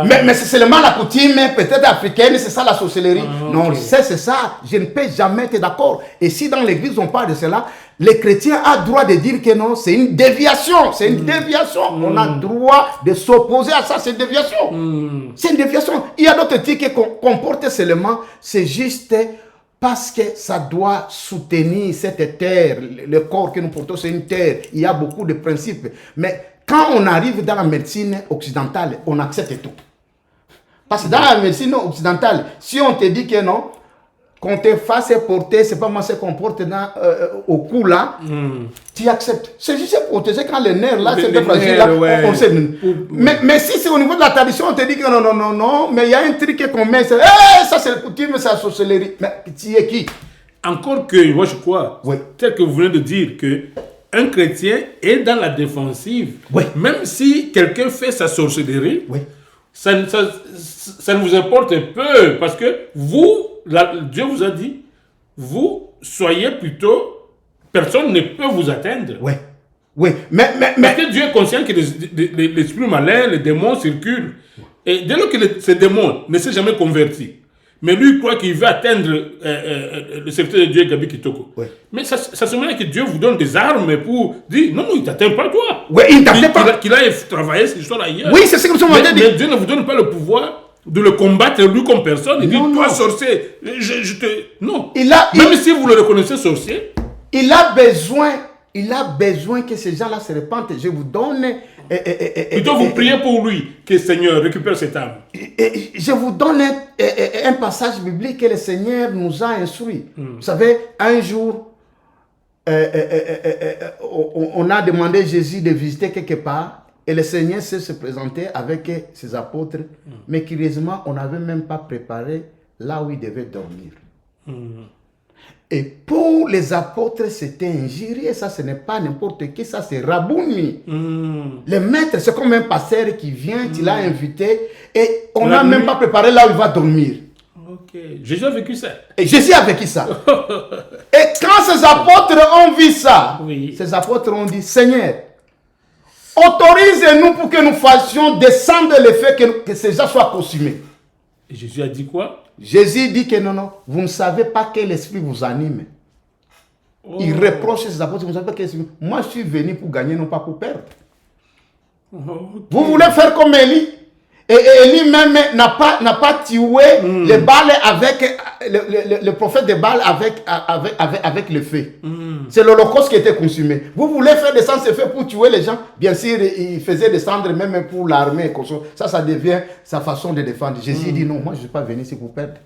mais c'est seulement la coutume, peut-être africaine, c'est ça la sorcellerie. Non, c'est ça. Je ne peux jamais être d'accord. Et si dans l'église on parle de cela, les chrétiens ont droit de dire que non, c'est une déviation. C'est une déviation. On a droit de s'opposer à ça, c'est une déviation. C'est une déviation. Il y a d'autres trucs qu'on porte seulement, c'est juste parce que ça doit soutenir cette terre. Le corps que nous portons, c'est une terre. Il y a beaucoup de principes. Mais quand on arrive dans la médecine occidentale, on accepte tout. Parce que dans la médecine occidentale, si on te dit que non, qu'on te fasse porter, c'est pas moi ce qu'on porte au cou là, tu acceptes. C'est juste protéger quand les nerfs là, c'est très fragile là, on sait. Mais si c'est au niveau de la tradition, on te dit que non, mais il y a un truc qu'on met, ça c'est le coutume, c'est la sorcellerie. Mais tu es qui? Encore que, moi je crois, tel que vous venez de dire, que un chrétien est dans la défensive, même si quelqu'un fait sa sorcellerie, ça ne vous importe peu, parce que vous, Dieu vous a dit, vous soyez plutôt, personne ne peut vous atteindre. Mais parce que Dieu est conscient que l'esprit malin, les démons circulent. Et dès lors que ces démons ne s'est jamais converti, mais lui croit qu'il veut atteindre le serviteur de Dieu, Gabi Kitoko. Mais ça se met que Dieu vous donne des armes pour dire non, il ne t'atteint pas toi. Il ne t'atteint pas. Qu'il aille travailler cette histoire ailleurs. Oui, c'est ce que nous sommes en train de dire. Mais Dieu ne vous donne pas le pouvoir de le combattre lui comme personne. Il dit, toi sorcier, je te... Non. Même si vous le reconnaissez sorcier. Il a besoin que ces gens-là se repentent. Je vous donne... Plutôt vous priez pour lui, que le Seigneur récupère cette âme. Je vous donne un passage biblique que le Seigneur nous a instruit. Vous savez, un jour, on a demandé à Jésus de visiter quelque part. Et le Seigneur s'est se présenté avec ses apôtres, mais curieusement, on n'avait même pas préparé là où il devait dormir. Et pour les apôtres, c'était injurieux. Ça, ce n'est pas n'importe qui, ça, c'est Rabouni. Le maître, c'est comme un pasteur qui vient, tu l'as invité, et on n'a même pas préparé là où il va dormir. Jésus a vécu ça. Et Jésus a vécu ça. Et quand ces apôtres ont vu ça, ces apôtres ont dit, Seigneur, autorise-nous pour que nous fassions descendre le fait que ces gens soient consumés. Et Jésus a dit quoi? Jésus dit que non, vous ne savez pas quel esprit vous anime. Il reproche ses apôtres, vous ne savez pas quel esprit. Moi, je suis venu pour gagner, non pas pour perdre. Vous voulez faire comme Élie? Et Élie même n'a pas tué les Baals avec le prophète de Baal avec le feu. C'est l'Holocauste qui était consumé. Vous voulez faire descendre ce feu pour tuer les gens? Bien sûr, il faisait descendre même pour l'armée. Ça devient sa façon de défendre. Jésus dit non, moi je ne suis pas venu ici pour perdre.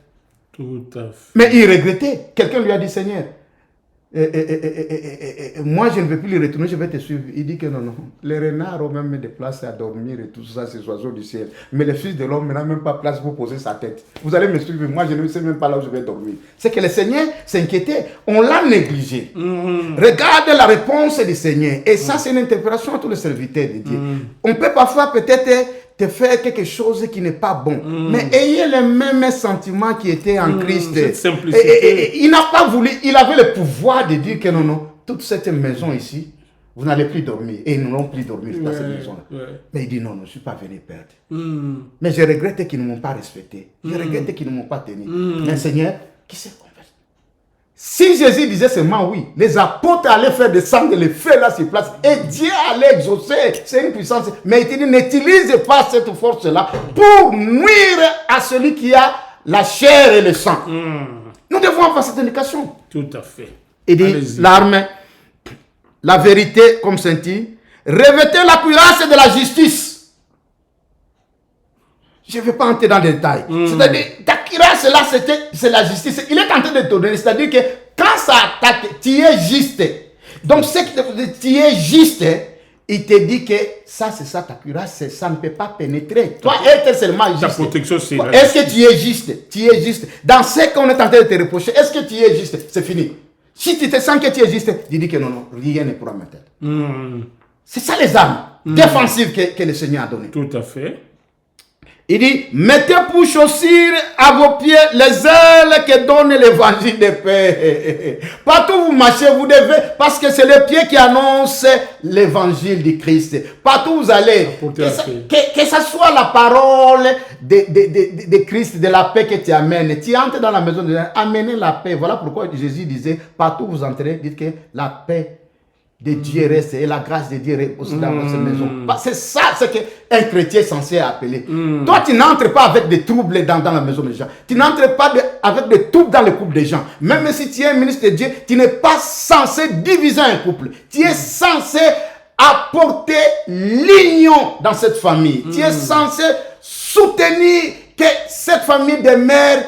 Tout à fait. Mais il regrettait. Quelqu'un lui a dit, Seigneur, moi je ne vais plus les retourner, je vais te suivre. Il dit que non. Les renards ont même des places à dormir et tout ça, ces oiseaux du ciel. Mais le Fils de l'homme n'a même pas place pour poser sa tête. Vous allez me suivre, moi je ne sais même pas là où je vais dormir. C'est que le Seigneur s'inquiétait, on l'a négligé. Regarde la réponse du Seigneur. Et ça, c'est une interprétation à tous les serviteurs de Dieu. On peut parfois peut-être te faire quelque chose qui n'est pas bon. Mais ayez le même sentiment qui était en Christ. Cette simplicité. Il n'a pas voulu, il avait le pouvoir de dire que non, toute cette maison ici, vous n'allez plus dormir. Et ils n'ont plus dormi dans cette maison-là. Mais il dit non, je ne suis pas venu perdre. Mais je regrette qu'ils ne m'ont pas respecté. Je regrette qu'ils ne m'ont pas tenu. Mais Seigneur, qui s'est converti? Si Jésus disait seulement oui, les apôtres allaient faire descendre le feu là sur place et Dieu allait exaucer. C'est une puissance. Mais il dit, n'utilise pas cette force-là pour nuire à celui qui a la chair et le sang. Nous devons avoir cette indication. Tout à fait. Il dit, l'arme, la vérité comme ceinture, revêtez la cuirasse de la justice. Je ne vais pas entrer dans les détails. C'est-à-dire, ta cuirasse là, c'est la justice. Il est en train de te donner. C'est-à-dire que quand ça attaque, tu es juste. Donc, ce qui tu es juste, il te dit que ça, c'est ça, ta cuirasse, ça ne peut pas pénétrer. Toi, être seulement juste. Ta protection, c'est là. Est-ce que tu es juste? Tu es juste. Dans ce qu'on est en train de te reprocher, est-ce que tu es juste? C'est fini. Si tu te sens que tu es juste, tu dis que non, rien ne pourra m'atteindre. C'est ça les armes défensives que le Seigneur a données. Tout à fait. Il dit, mettez pour chaussures à vos pieds les ailes que donne l'évangile de paix. Partout où vous marchez, vous devez, parce que c'est le pied qui annonce l'évangile du Christ. Partout où vous allez, que ça soit la parole de Christ, de la paix que tu amènes. Tu entres dans la maison de Dieu, amenez la paix. Voilà pourquoi Jésus disait, partout où vous entrez, dites que la paix de Dieu reste et la grâce de Dieu repose dans votre maison. C'est ça ce qu'un chrétien est censé appeler. Toi, tu n'entres pas avec des troubles dans la maison des gens. Tu n'entres pas avec des troubles dans le couple des gens. Même si tu es un ministre de Dieu, tu n'es pas censé diviser un couple. Tu es censé apporter l'union dans cette famille. Tu es censé soutenir que cette famille demeure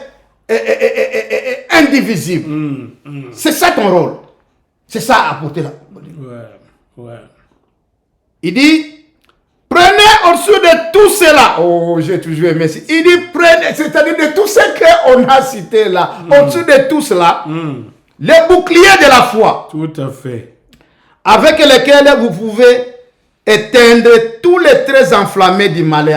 indivisible. C'est ça ton rôle. C'est ça apporter là. Ouais. Il dit, prenez au-dessus de tout cela. Oh, j'ai toujours aimé ça. Il dit, prenez, c'est-à-dire de tout ce qu'on a cité là, au-dessus de tout cela, les boucliers de la foi. Tout à fait. Avec lesquels vous pouvez éteindre tous les traits enflammés du mal.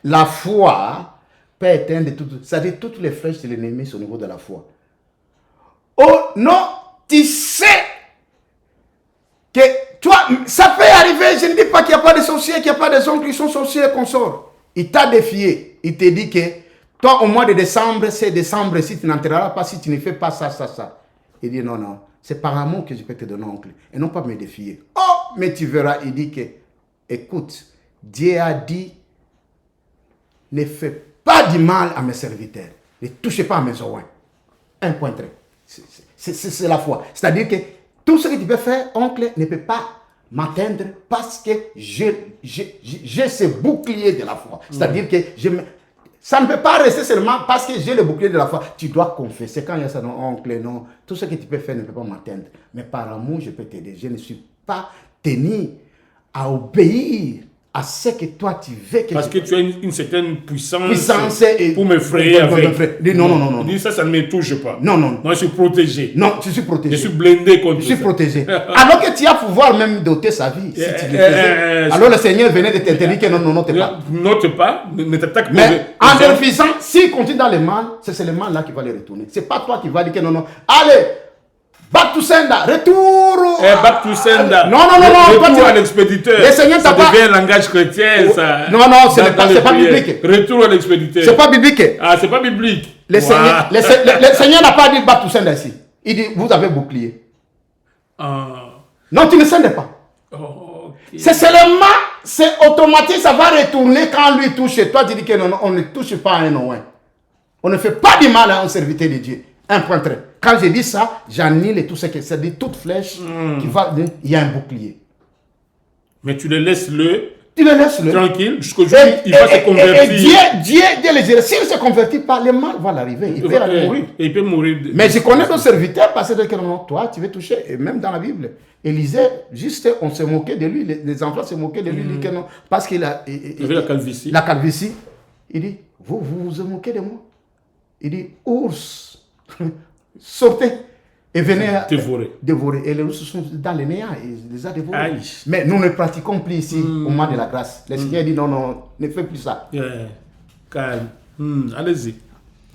La foi peut éteindre c'est-à-dire toutes les flèches de l'ennemi au niveau de la foi. Oh non, tu sais que toi, ça peut arriver. Je ne dis pas qu'il n'y a pas de sorciers, qu'il n'y a pas des hommes qui sont sorciers et consorts. Il t'a défié. Il te dit que toi, au mois de décembre, c'est décembre, si tu n'entreras pas, si tu ne fais pas ça. Il dit non, c'est par amour que je peux te donner oncle. Et non pas me défier. Oh, mais tu verras, il dit que, écoute, Dieu a dit, ne fais pas du mal à mes serviteurs. Ne touchez pas à mes oins. Un point très. C'est la foi. C'est-à-dire que tout ce que tu peux faire, oncle, ne peut pas m'atteindre parce que j'ai ce bouclier de la foi. C'est-à-dire que ça ne peut pas rester seulement parce que j'ai le bouclier de la foi. Tu dois confesser. Quand il y a ça, non, oncle, non. Tout ce que tu peux faire ne peut pas m'atteindre. Mais par amour, je peux t'aider. Je ne suis pas tenu à obéir à ce que toi tu veux que parce que tu as une certaine puissance pour m'effrayer avec. Non. Dis ça ne me touche pas. Non. Moi, je suis protégé. Non, tu suis protégé. Je suis blindé contre ça. Je suis protégé. Alors que tu as pouvoir même doter sa vie. Si tu le faisais. Alors le Seigneur venait de t'interdire que non, note pas. Note pas, ne t'attaque pas. Mais en le faisant, s'il continue dans le mal, c'est le mal là qui va les retourner. C'est pas toi qui vas dire que non. Allez, back to sender, retour. Back to sender. Non. Retour à l'expéditeur. Le Seigneur ça devient un langage chrétien, ça. Non, c'est pas biblique. Retour à l'expéditeur. C'est pas biblique. Ah, c'est pas biblique. Le Seigneur n'a pas dit back to sender ici. Il dit, vous avez bouclier. Non, tu ne sendes pas. Okay. C'est seulement, c'est automatique, ça va retourner quand lui touche. Toi, tu dis que non, on ne touche pas à un oin. On ne fait pas du mal à un serviteur de Dieu. Un point très. Quand je dis ça, j'annule tout ce que c'est. C'est toute flèche qui va. Il y a un bouclier. Mais tu le laisses Tu le laisses tranquille jusqu'au jour où il va se convertir. Et Dieu le gère. S'il ne se convertit pas, le mal va l'arriver. Il peut mourir. Il peut mourir. Mais je connais nos serviteurs parce que toi, tu veux toucher. Et même dans la Bible, Élisée, juste, on se moquait de lui. Les enfants se moquaient de lui. Il dit que non, parce qu'il a. Il avait la calvitie. La calvitie. Il dit, vous vous moquez de moi. Il dit, ours. Sortez et venez dévorer. Et les ours sont dans les néants, ils les a dévorés. Aïe. Mais nous ne pratiquons plus ici au mois de la grâce. Le Seigneur dit non, ne fais plus ça. Calme. Allez-y.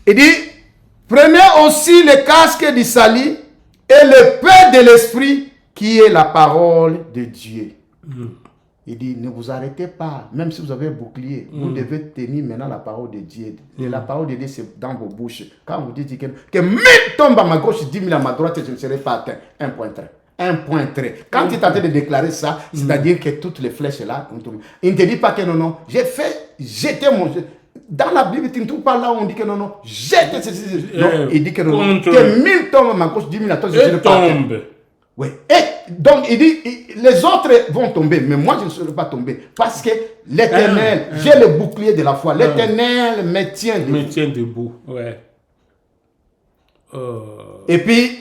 Il dit, prenez aussi le casque du salut et le paix de l'esprit qui est la parole de Dieu. Il dit, ne vous arrêtez pas, même si vous avez un bouclier, vous devez tenir maintenant la parole de Dieu. Et la parole de Dieu, c'est dans vos bouches. Quand vous dites que 1000 tombent à ma gauche, 10 000 à ma droite, je ne serai pas atteint. Un point très. Quand tu es en train de déclarer ça, c'est-à-dire que toutes les flèches là, il ne te dit pas que non, j'ai fait jeter mon... Dans la Bible, tu ne trouves pas là où on dit que non, jette. Non, il dit que non, que 1000 tombent à ma gauche, 10 000 à toi, je ne serai pas atteint. Oui. Et donc il dit, les autres vont tomber, mais moi je ne serai pas tombé. Parce que l'Éternel, j'ai le bouclier de la foi. L'Éternel me tient debout. Me tient debout, ouais. Et puis,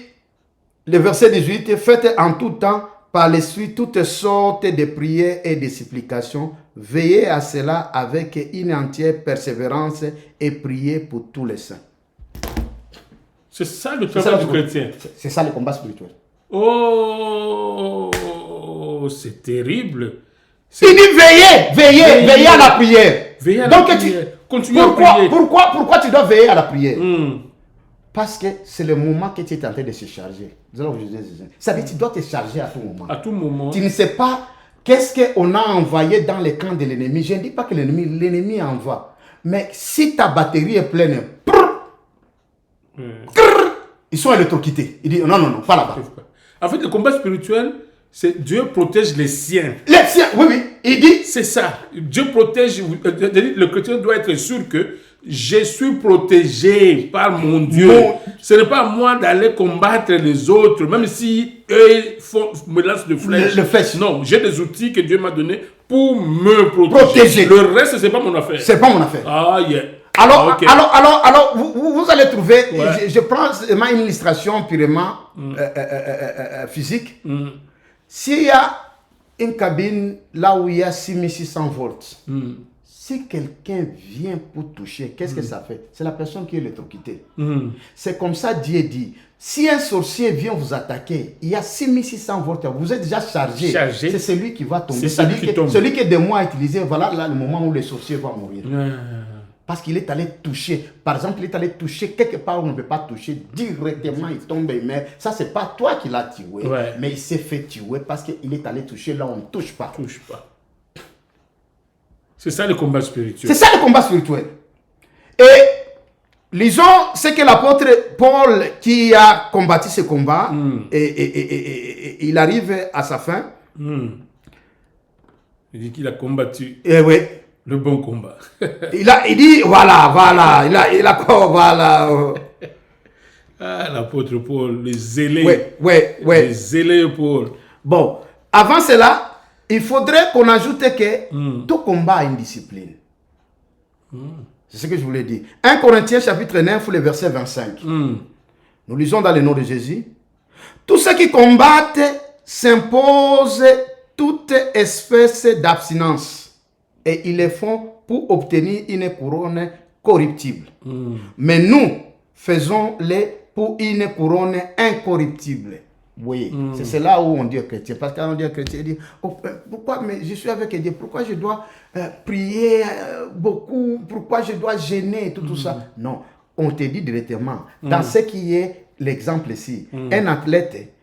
le verset 18, faites en tout temps par les suites toutes sortes de prières et de supplications. Veillez à cela avec une entière persévérance et priez pour tous les saints. C'est ça le travail du chrétien. C'est ça le combat spirituel. Oh, c'est terrible. Il dit veillez à la prière. Veillez à Donc, la prière. Continue à prier. Pourquoi tu dois veiller à la prière? Parce que c'est le moment que tu es en train de se charger. Ça veut dire que tu dois te charger à tout moment. À tout moment. Tu ne sais pas qu'est-ce qu'on a envoyé dans les camps de l'ennemi. Je ne dis pas que l'ennemi envoie. Mais si ta batterie est pleine, ils sont électrocutés. Il dit non, pas là-bas. En fait, le combat spirituel, c'est Dieu protège les siens. Les siens, oui. Il dit. C'est ça. Dieu protège. Le chrétien doit être sûr que je suis protégé par mon Dieu. Ce n'est pas à moi d'aller combattre les autres, même si eux me lancent de flèches. Non, j'ai des outils que Dieu m'a donnés pour me protéger. Le reste, ce n'est pas mon affaire. C'est pas mon affaire. Ah, yeah. Alors, okay. alors vous allez trouver, je prends une illustration purement physique. S'il y a une cabine là où il y a 6600 volts, si quelqu'un vient pour toucher, qu'est-ce que ça fait? C'est la personne qui est électrocutée. C'est comme ça Dieu dit. Si un sorcier vient vous attaquer, il y a 6600 volts, vous êtes déjà chargé. C'est celui qui va tomber. Celui qui est de moi à utiliser, voilà là, le moment où le sorcier va mourir. Parce qu'il est allé toucher. Par exemple, il est allé toucher quelque part où on ne peut pas toucher. Directement, il tombe et meurt. Ça, ce n'est pas toi qui l'as tué. Mais il s'est fait tuer parce qu'il est allé toucher là où on ne touche pas. C'est ça le combat spirituel. C'est ça le combat spirituel. Et lisons ce que l'apôtre Paul qui a combattu ce combat, et il arrive à sa fin. Il dit qu'il a combattu. Et oui. Le bon combat. il dit, voilà. Ah, l'apôtre Paul, les zélés. Les zélés Paul. Bon, avant cela, il faudrait qu'on ajoute que tout combat a une discipline. C'est ce que je voulais dire. 1 Corinthiens chapitre 9, le verset 25. Nous lisons dans le nom de Jésus. Tous ceux qui combattent s'imposent toute espèce d'abstinence. Et ils le font pour obtenir une couronne corruptible. Mais nous faisons-les pour une couronne incorruptible. Oui, c'est là où on dit chrétien. Parce qu'on dit chrétien, il dit, pourquoi mais je suis avec Dieu, pourquoi je dois prier beaucoup, pourquoi je dois gêner, tout ça. Non, on te dit directement, dans ce qui est l'exemple ici, un athlète,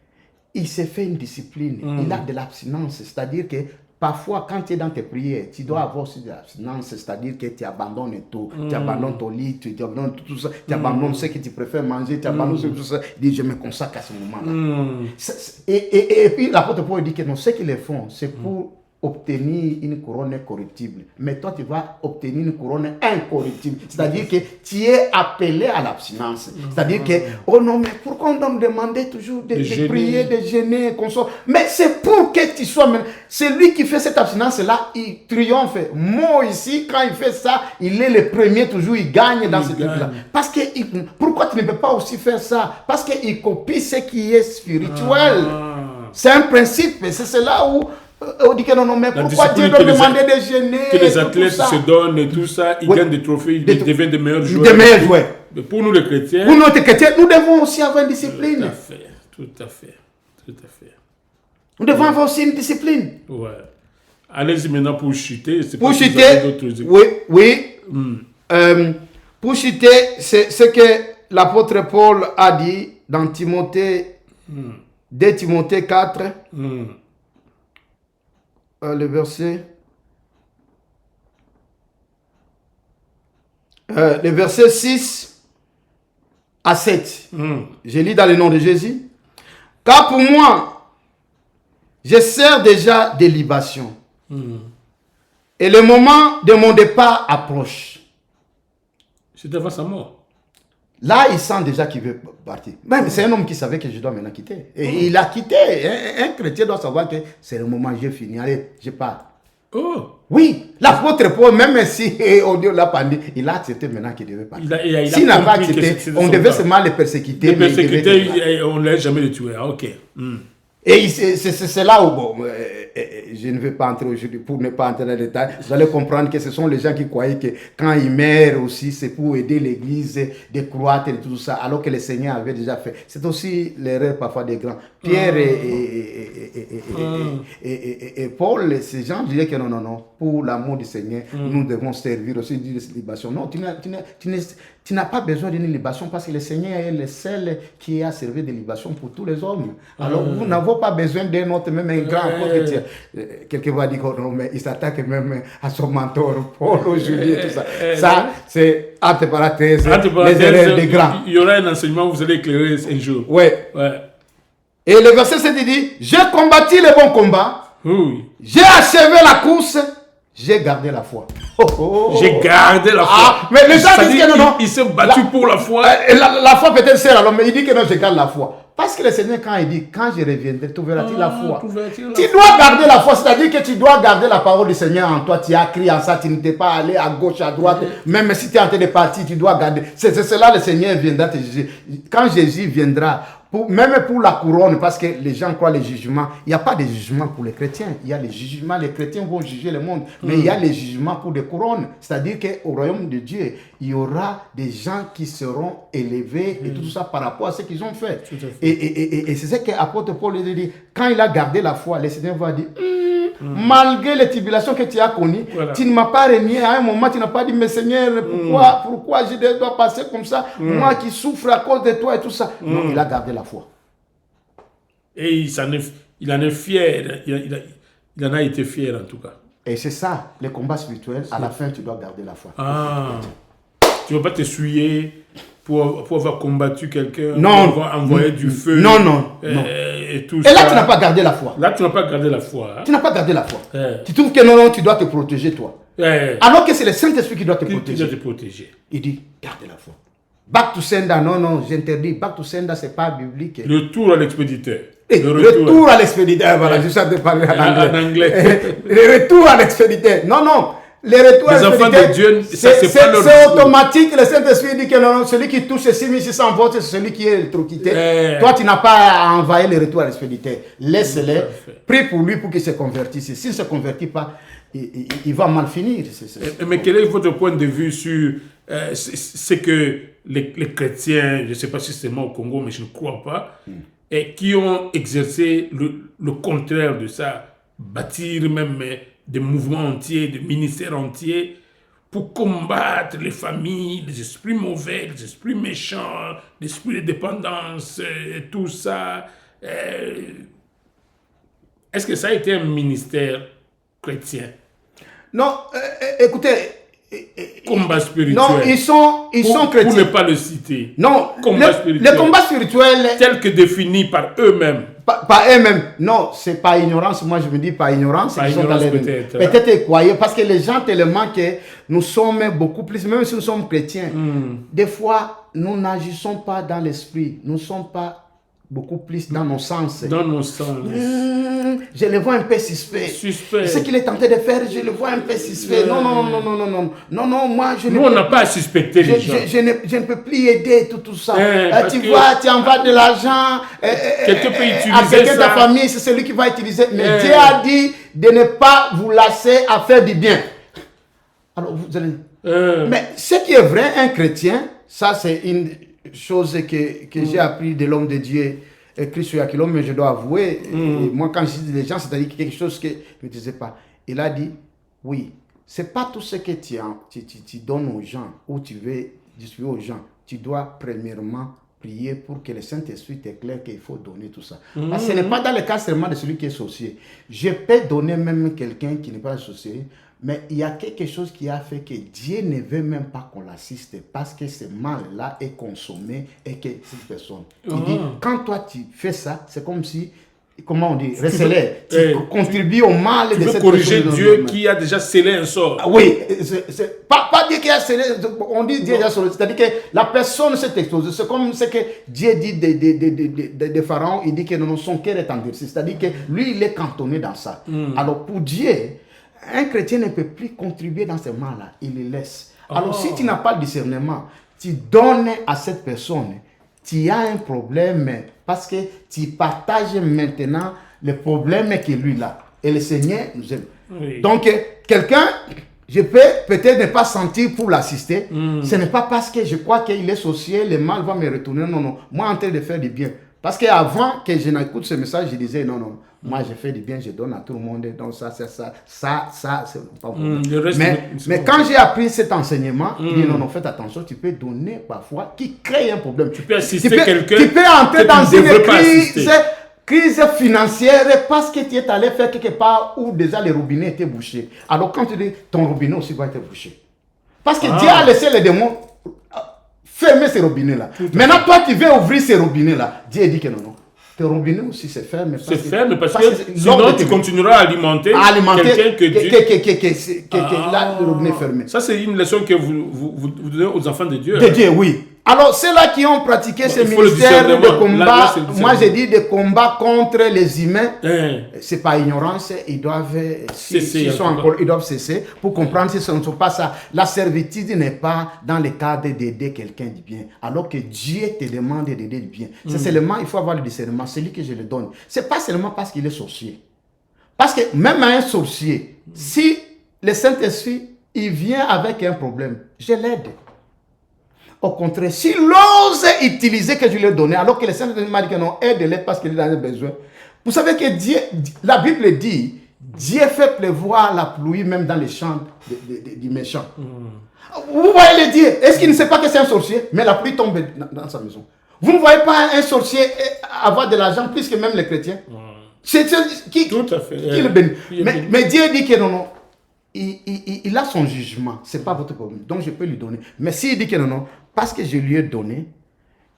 il s'est fait une discipline, il a de l'abstinence, c'est-à-dire que parfois, quand tu es dans tes prières, tu dois avoir aussi de l'abstinence, c'est-à-dire que tu abandonnes tout. Tu abandonnes ton lit, tu abandonnes tout ça, tu abandonnes ce que tu préfères manger, tu abandonnes tout ça. Il dit, je me consacre à ce moment-là. Et puis, l'apôtre Paul dit que non, ce qu'ils le font, c'est pour obtenir une couronne corruptible. Mais toi, tu vas obtenir une couronne incorruptible. C'est-à-dire que tu es appelé à l'abstinence. C'est-à-dire que, oh non, mais pourquoi on doit me demander toujours de prier, de gêner, qu'on soit... Mais c'est pour que tu sois... Celui qui fait cette abstinence-là, il triomphe. Moi, ici, quand il fait ça, il est le premier toujours, il gagne dans ce truc-là. Parce que, pourquoi tu ne peux pas aussi faire ça? Parce qu'il copie ce qui est spirituel. C'est un principe. C'est là où... On dit que non, mais pourquoi Dieu doit demander de gêner? Que les athlètes se donnent et tout ça, ils gagnent des trophées, ils deviennent des meilleurs joueurs. Des meilleurs joueurs. Mais pour nous les chrétiens, nous devons aussi avoir une discipline. Tout à fait. Nous devons avoir aussi une discipline. Ouais. Allez-y maintenant pour chuter. Pour chuter, oui. Pour chuter, c'est ce que l'apôtre Paul a dit dans Timothée, 2 Timothée 4. Le verset 6 à 7. Je lis dans le nom de Jésus. Car pour moi, je sers déjà des libations. Et le moment de mon départ approche. C'est devant sa mort. Là, il sent déjà qu'il veut partir. Même c'est un homme qui savait que je dois maintenant quitter. Et il a quitté. Un chrétien doit savoir que c'est le moment, j'ai fini. Allez, je pars. Oh. Oui, l'apôtre Paul, même si on l'a pendu, il a accepté maintenant qu'il devait partir. S'il n'a pas accepté, on devait seulement le persécuter. Le persécuter, on ne l'a jamais le tuer. Ok. Et c'est là où, bon, je ne vais pas entrer aujourd'hui pour ne pas entrer dans les détails. Vous allez comprendre que ce sont les gens qui croyaient que quand ils meurent aussi, c'est pour aider l'église de croître et tout ça, alors que le Seigneur avait déjà fait. C'est aussi l'erreur parfois des grands. Pierre et Paul, ces gens disaient que non, pour l'amour du Seigneur, nous devons servir aussi d'une libation. Non, tu n'as pas besoin d'une libation parce que le Seigneur est le seul qui a servi de libation pour tous les hommes. Alors, vous n'avez pas besoin d'un autre, même un grand apôtre. Quelqu'un va dire que non, mais il s'attaque même à son mentor, Paul aujourd'hui et tout ça. Ça, c'est entre parenthèses, les erreurs des grands. Il y aura un enseignement, vous allez éclairer un jour. Ouais. Et le verset 7 dit, j'ai combattu le bon combat, j'ai achevé la course, j'ai gardé la foi. J'ai gardé la foi. Mais les gens disent que non. Il s'est battu pour la foi. La foi peut-être sert à l'homme, mais il dit que non, je garde la foi. Parce que le Seigneur, quand il dit, quand je reviendrai, tu verras-tu la foi. Tu dois garder la foi, c'est-à-dire que tu dois garder la parole du Seigneur en toi. Tu as crié en ça, tu ne t'es pas allé à gauche, à droite. Même si tu es en train de partir, tu dois garder. C'est cela, le Seigneur viendra te juger. Quand Jésus viendra, même pour la couronne, parce que les gens croient les jugements, il n'y a pas de jugement pour les chrétiens. Il y a les jugements, les chrétiens vont juger le monde, mais il y a les jugements pour des couronnes. C'est-à-dire qu'au royaume de Dieu, il y aura des gens qui seront élevés et tout ça par rapport à ce qu'ils ont fait. Et c'est ce que l'apôtre Paul dit. Quand il a gardé la foi, le Seigneur va dire, malgré les tribulations que tu as connues, tu ne m'as pas renié. À un moment, tu n'as pas dit, mais Seigneur, pourquoi je dois passer comme ça? Moi qui souffre à cause de toi et tout ça. Non, il a gardé la foi. Et il en est fier. Il en a été fier en tout cas. Et c'est ça, les combats spirituels. À la fin, tu dois garder la foi. Tu ne vas pas te souiller pour avoir combattu quelqu'un, non, pour avoir envoyé du feu. Non. Et tout et ça. Là, tu n'as pas gardé la foi. Là, tu n'as pas gardé la foi. Tu n'as pas gardé la foi. Tu trouves que non, tu dois te protéger toi. Alors que c'est le Saint-Esprit qui doit te protéger. Il dit, garde la foi. Back to sender, non, j'interdis. Back to sender, ce n'est pas biblique. Le retour à l'expéditeur. Le retour à l'expéditeur, voilà, je sais de parler en anglais. Le retour à l'expéditeur. Non. Les retours à l'expéditeur, c'est automatique. Le Saint-Esprit dit que non, celui qui touche 6600 votes, c'est celui qui est électrocuté. Toi, tu n'as pas à envahir le retour à l'expéditeur. Laisse-le. Prie pour lui pour qu'il se convertisse. S'il ne se convertit pas, il va mal finir. Mais quel est votre point de vue sur ce que les chrétiens, je ne sais pas si c'est seulement au Congo, mais je ne crois pas, et qui ont exercé le contraire de ça, bâtir même des mouvements entiers, des ministères entiers, pour combattre les familles, les esprits mauvais, les esprits méchants, l'esprit de dépendance, tout ça. Est-ce que ça a été un ministère chrétien? Non, écoutez... Combat spirituel. Non, ils sont chrétiens. Pour ne pas le citer. Non, les combats spirituels... Tels que définis par eux-mêmes. Par eux-mêmes. Non, c'est par ignorance. Moi, je me dis par ignorance. Peut-être ils croyaient. Parce que les gens, tellement que nous sommes beaucoup plus, même si nous sommes chrétiens, des fois, nous n'agissons pas dans l'esprit. Nous ne sommes pas beaucoup plus dans nos sens. Dans nos sens. Je le vois un peu suspect. Ce qu'il est tenté de faire, je le vois un peu suspect. Non, moi, je ne... Nous, on n'a pas à suspecter les gens. Je ne peux plus aider tout ça. Tu vois, tu envoies de l'argent. Quelqu'un peut utiliser à quelqu'un de ta ça. famille, c'est celui qui va utiliser. Mais Dieu a dit de ne pas vous lasser à faire du bien. Alors, vous allez... Mais ce qui est vrai, un chrétien, ça c'est une chose que j'ai appris de l'homme de Dieu, Christ sur Aquilon, mais je dois avouer, moi quand je dis des gens, c'est-à-dire quelque chose que je ne disais pas. Il a dit, oui, c'est pas tout ce que tu donnes aux gens, ou tu veux distribuer aux gens. Tu dois premièrement prier pour que le Saint-Esprit t'éclaire qu'il faut donner tout ça. Parce que ce n'est pas dans le cas seulement de celui qui est sorcier. Je peux donner même quelqu'un qui n'est pas sorcier, mais il y a quelque chose qui a fait que Dieu ne veut même pas qu'on l'assiste parce que ce mal-là est consommé et que cette personne. Il dit, quand toi tu fais ça, c'est comme si comment on dit, recélé. Tu contribues au mal de cette personne. Tu veux corriger Dieu qui a déjà scellé un sort. Oui, pas Dieu qui a scellé, on dit Dieu qui a scellé. C'est-à-dire que la personne s'est exposée. C'est comme ce que Dieu dit de Pharaon, il dit que son cœur est endurci. C'est-à-dire que lui, il est cantonné dans ça. Alors pour Dieu, un chrétien ne peut plus contribuer dans ce mal-là. Il le laisse. Alors si tu n'as pas de discernement, tu donnes à cette personne, tu as un problème parce que tu partages maintenant le problème que lui a. Et le Seigneur nous aime. Oui. Donc, quelqu'un, je peux peut-être ne pas sentir pour l'assister. Ce n'est pas parce que je crois qu'il est sorcier, le mal va me retourner. Non, non. Moi, en train de faire du bien. Parce qu'avant que je n'écoute ce message, je disais non, non. Moi, je fais du bien, je donne à tout le monde. Donc, ça, c'est pas bon. Mais quand j'ai appris cet enseignement, il dit non, non, faites attention, tu peux donner parfois qui crée un problème. Tu peux assister quelqu'un. Tu peux entrer dans une crise financière parce que tu es allé faire quelque part où déjà les robinets étaient bouchés. Alors, quand tu dis ton robinet aussi va être bouché. Parce que Dieu a laissé les démons fermer ces robinets-là. Maintenant, toi, tu veux ouvrir ces robinets-là. Dieu dit que non, non. Tes robinets aussi, c'est fermé. C'est fermé parce que sinon, tu continueras à alimenter quelqu'un que Dieu... Là, le robinet est fermé. Ça, c'est une leçon que vous donnez aux enfants de Dieu. De Dieu, oui. Alors, ceux-là qui ont pratiqué ce ministère de combat, moi j'ai dit de combat contre les humains, c'est pas ignorance, ils doivent cesser, ils doivent cesser pour comprendre que ce ne sont pas ça. La servitude n'est pas dans le cadre d'aider quelqu'un du bien, alors que Dieu te demande d'aider du bien. C'est seulement, il faut avoir le discernement, celui que je le donne. C'est pas seulement parce qu'il est sorcier. Parce que même à un sorcier, si le Saint-Esprit, il vient avec un problème, je l'aide. Au contraire, s'il ose utiliser que je lui ai donné, alors que le Saint-Esprit m'a dit que non, aide-le parce qu'il en a besoin. Vous savez que Dieu, la Bible dit, Dieu fait pleuvoir la pluie même dans les champs du méchant. Vous voyez le Dieu, est-ce qu'il ne sait pas que c'est un sorcier? Mais la pluie tombe dans sa maison. Vous ne voyez pas un sorcier avoir de l'argent plus que même les chrétiens? C'est qui le bénit. Mais Dieu dit que non, non. Il a son jugement, ce n'est pas votre problème. Donc je peux lui donner. Mais s'il dit que non, non, parce que je lui ai donné,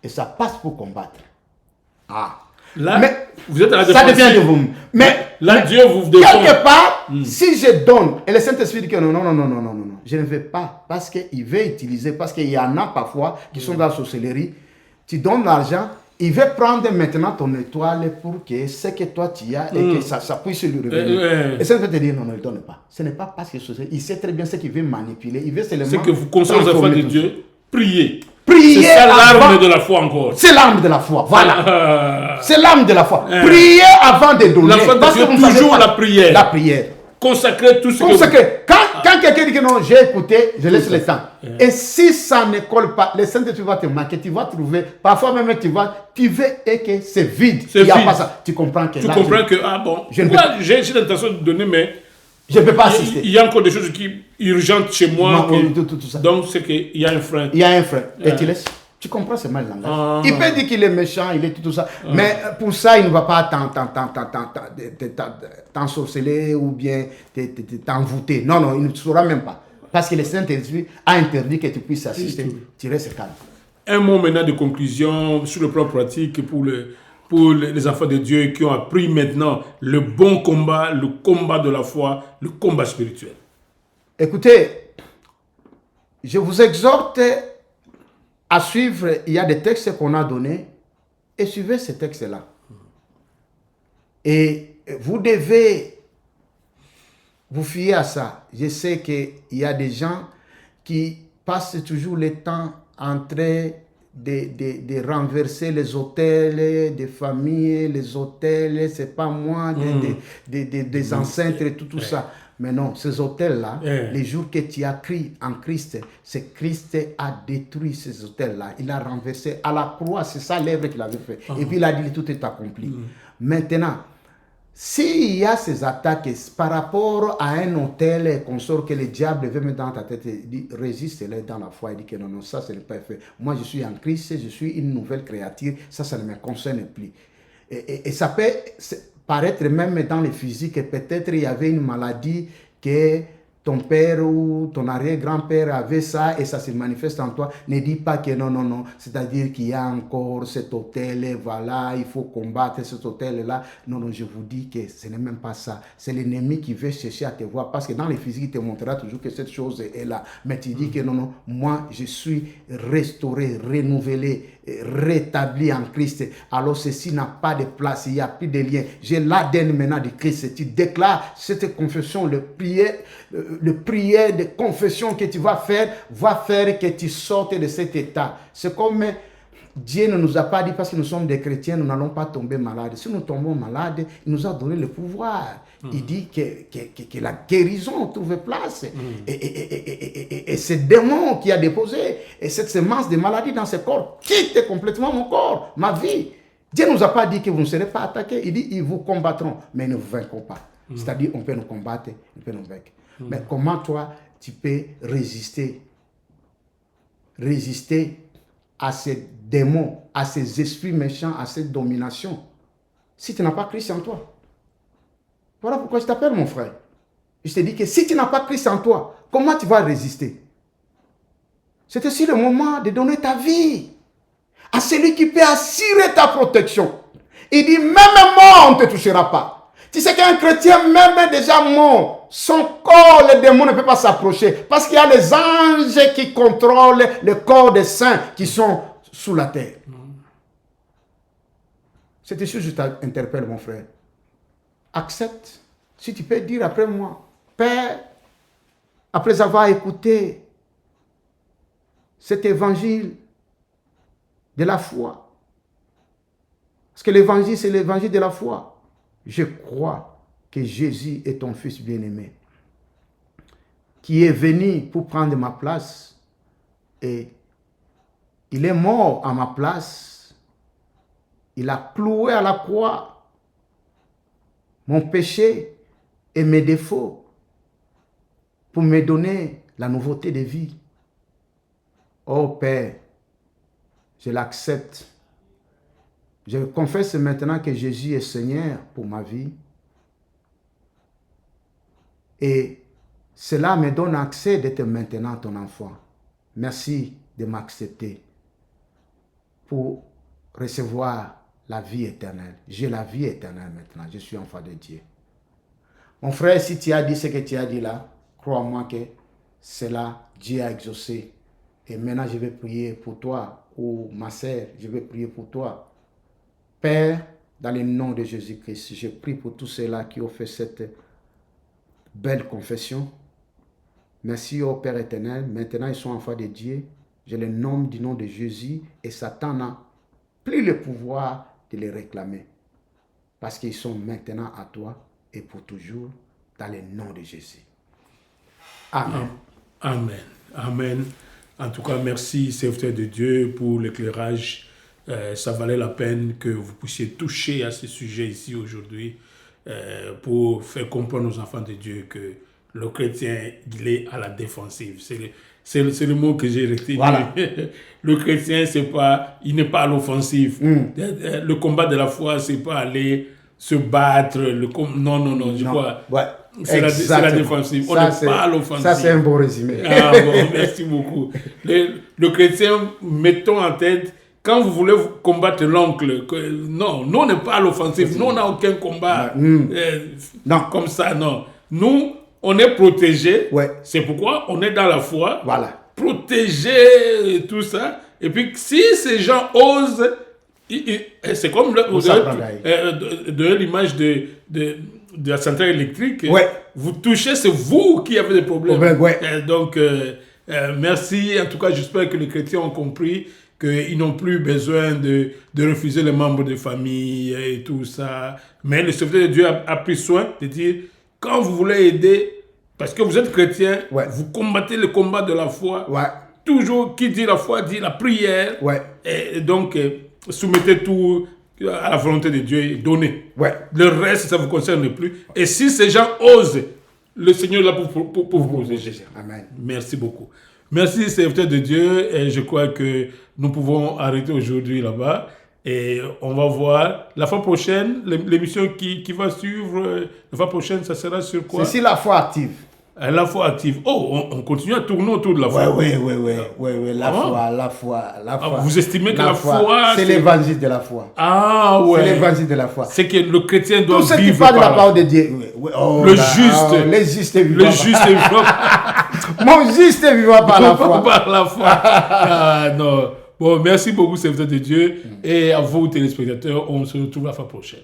et ça passe pour combattre. Là, mais vous êtes à la défense. Ça devient de vous. Mais là, Dieu vous défend. Quelque part, si je donne, et le Saint-Esprit dit que non, non, non, non, non, non, non, je ne vais pas, parce qu'il veut utiliser, parce qu'il y en a parfois qui sont dans la sorcellerie, tu donnes l'argent, il veut prendre maintenant ton étoile pour que ce que toi tu as et que ça puisse lui revenir. Et ça veut te dire non, non, il ne donne pas. Ce n'est pas parce qu'il sait très bien ce qu'il veut manipuler. Il veut seulement. C'est que vous conseillez aux enfants de Dieu, priez. Priez. C'est ça l'arme de la foi encore. C'est l'arme de la foi, voilà. C'est l'arme de la foi. Priez avant de donner. La foi de Dieu, toujours la prière. La prière. Consacrez tout ce que quand quelqu'un dit que non, j'ai écouté, je laisse le temps. Et si ça ne colle pas, le Saint-Esprit va te marquer, tu vas trouver, parfois même tu veux et que c'est vide. Il n'y a pas ça. Tu comprends que tu comprends que, ah bon, j'ai l'intention de donner, mais je ne peux pas assister. Il y a encore des choses qui urgentes chez moi. Tout ça. Donc c'est qu'il y a un frein. Il y a un frein. Et tu laisses. Tu comprends ce mal langage. Il peut dire qu'il est méchant, il est tout ça. Mais pour ça, il ne va pas t'ensorceler ou bien t'envoûter. Non, non, il ne saura même pas. Parce que le Saint-Esprit a interdit que tu puisses assister. Tu restes calme. Un mot maintenant de conclusion sur le plan pratique pour les enfants de Dieu qui ont appris maintenant le bon combat, le combat de la foi, le combat spirituel. Écoutez, je vous exhorte à suivre, il y a des textes qu'on a donnés, et suivez ces textes-là. Et vous devez vous fier à ça. Je sais qu'il y a des gens qui passent toujours le temps en train de renverser les hôtels, des familles, les hôtels, c'est pas moi, des ancêtres et tout ça. Mais non, ces hôtels-là, les jours que tu as crié en Christ, c'est Christ a détruit ces hôtels-là. Il a renversé à la croix, c'est ça l'œuvre qu'il avait fait. Et puis il a dit, tout est accompli. Maintenant, s'il y a ces attaques par rapport à un hôtel et consort que le diable veut mettre dans ta tête, il dit, résiste-les dans la foi. Il dit que non, non, ça, ce n'est pas fait. Moi, je suis en Christ, je suis une nouvelle créature, ça ne me concerne plus. Et ça peut paraître même dans le physique, peut-être il y avait une maladie que ton père ou ton arrière-grand-père avait ça et ça se manifeste en toi, ne dis pas que non, non, non. C'est-à-dire qu'il y a encore cet hôtel, et voilà, il faut combattre cet hôtel-là. Non, non, je vous dis que ce n'est même pas ça. C'est l'ennemi qui veut chercher à te voir parce que dans les physiques, il te montrera toujours que cette chose est là. Mais tu dis que non, non, moi, je suis restauré, renouvelé, rétabli en Christ. Alors ceci n'a pas de place, il n'y a plus de lien. J'ai l'ADN maintenant de Christ. Tu déclares cette confession, le prière de confession que tu vas faire que tu sortes de cet état. C'est comme Dieu ne nous a pas dit, parce que nous sommes des chrétiens, nous n'allons pas tomber malades. Si nous tombons malades, il nous a donné le pouvoir. Il dit que la guérison trouve place. Et ce démon qui a déposé, et cette semence de maladie dans ce corps, quitte complètement mon corps, ma vie. Dieu ne nous a pas dit que vous ne serez pas attaqués. Il dit, ils vous combattront, mais ils ne vous vaincront pas. C'est-à-dire, on peut nous combattre, on peut nous vaincre. Mais comment toi, tu peux résister à ces démons, à ces esprits méchants, à cette domination, si tu n'as pas Christ en toi? Voilà pourquoi je t'appelle mon frère. Je te dis que si tu n'as pas Christ en toi, comment tu vas résister? C'est aussi le moment de donner ta vie à celui qui peut assurer ta protection. Il dit, même mort, on ne te touchera pas. Tu sais qu'un chrétien, même déjà mort, son corps, le démon ne peut pas s'approcher. Parce qu'il y a les anges qui contrôlent le corps des saints qui sont sous la terre. C'est ici que je t'interpelle, mon frère. Accepte. Si tu peux dire après moi, Père, après avoir écouté cet évangile de la foi, parce que l'évangile, c'est l'évangile de la foi. Je crois que Jésus est ton Fils bien-aimé, qui est venu pour prendre ma place, et il est mort à ma place. Il a cloué à la croix mon péché et mes défauts pour me donner la nouveauté de vie. Oh Père, je l'accepte. Je confesse maintenant que Jésus est Seigneur pour ma vie. Et cela me donne accès d'être maintenant ton enfant. Merci de m'accepter pour recevoir la vie éternelle. J'ai la vie éternelle maintenant. Je suis enfant de Dieu. Mon frère, si tu as dit ce que tu as dit là, crois-moi que cela, Dieu a exaucé. Et maintenant, je vais prier pour toi, ou ma sœur, je vais prier pour toi. Père, dans le nom de Jésus-Christ, je prie pour tous ceux-là qui ont fait cette belle confession. Merci au Père éternel. Maintenant, ils sont enfants de Dieu. Je les nomme du nom de Jésus et Satan n'a plus le pouvoir de les réclamer. Parce qu'ils sont maintenant à toi et pour toujours dans le nom de Jésus. Amen. Amen. Amen. En tout cas, merci, serviteur de Dieu, pour l'éclairage. Ça valait la peine que vous puissiez toucher à ce sujet ici aujourd'hui pour faire comprendre aux enfants de Dieu que le chrétien, il est à la défensive. C'est le mot que j'ai retenu. Voilà. Le chrétien, il n'est pas à l'offensive. Le combat de la foi, c'est pas aller se battre. Non, je crois. Ouais. C'est la défensive. On n'est pas à l'offensive. Ça, c'est un bon résumé. Ah, bon, merci beaucoup. Le chrétien, mettons en tête, quand vous voulez combattre l'oncle, non, nous, on n'est pas à l'offensive. Nous, on n'a aucun combat non. Comme ça, non. Nous, on est protégés. Ouais. C'est pourquoi on est dans la foi. Voilà. Protégés, tout ça. Et puis, si ces gens osent, c'est comme de l'image de la centrale électrique. Ouais. Vous touchez, c'est vous qui avez des problèmes. Ouais. Donc, merci. En tout cas, j'espère que les chrétiens ont compris qu'ils n'ont plus besoin de refuser les membres de famille et tout ça. Mais le serviteur de Dieu a pris soin de dire, quand vous voulez aider, parce que vous êtes chrétien, vous combattez le combat de la foi. Ouais. Toujours, qui dit la foi, dit la prière. Ouais. Et donc, soumettez tout à la volonté de Dieu et donnez. Ouais. Le reste, ça ne vous concerne plus. Et si ces gens osent, le Seigneur est là pour vous protéger. Amen. Merci beaucoup. Merci, serviteur de Dieu. Et je crois que nous pouvons arrêter aujourd'hui là-bas. Et on va voir la fois prochaine, l'émission qui va suivre, la fois prochaine, ça sera sur quoi? C'est sur la foi active. La foi active. Oh, on continue à tourner autour de la foi. Oui, la foi. Vous estimez que la foi, c'est l'évangile de la foi. Ah ouais. C'est l'évangile de la foi. C'est que le chrétien doit vivre. Tout ce qui parle de la parole de Dieu. Le juste. Le juste est vivant. Le juste est vivant. Mon juste est vivant par la foi. Par la foi. Ah non. Bon, merci beaucoup, serviteur de Dieu. Et à vous, téléspectateurs, on se retrouve la fois prochaine.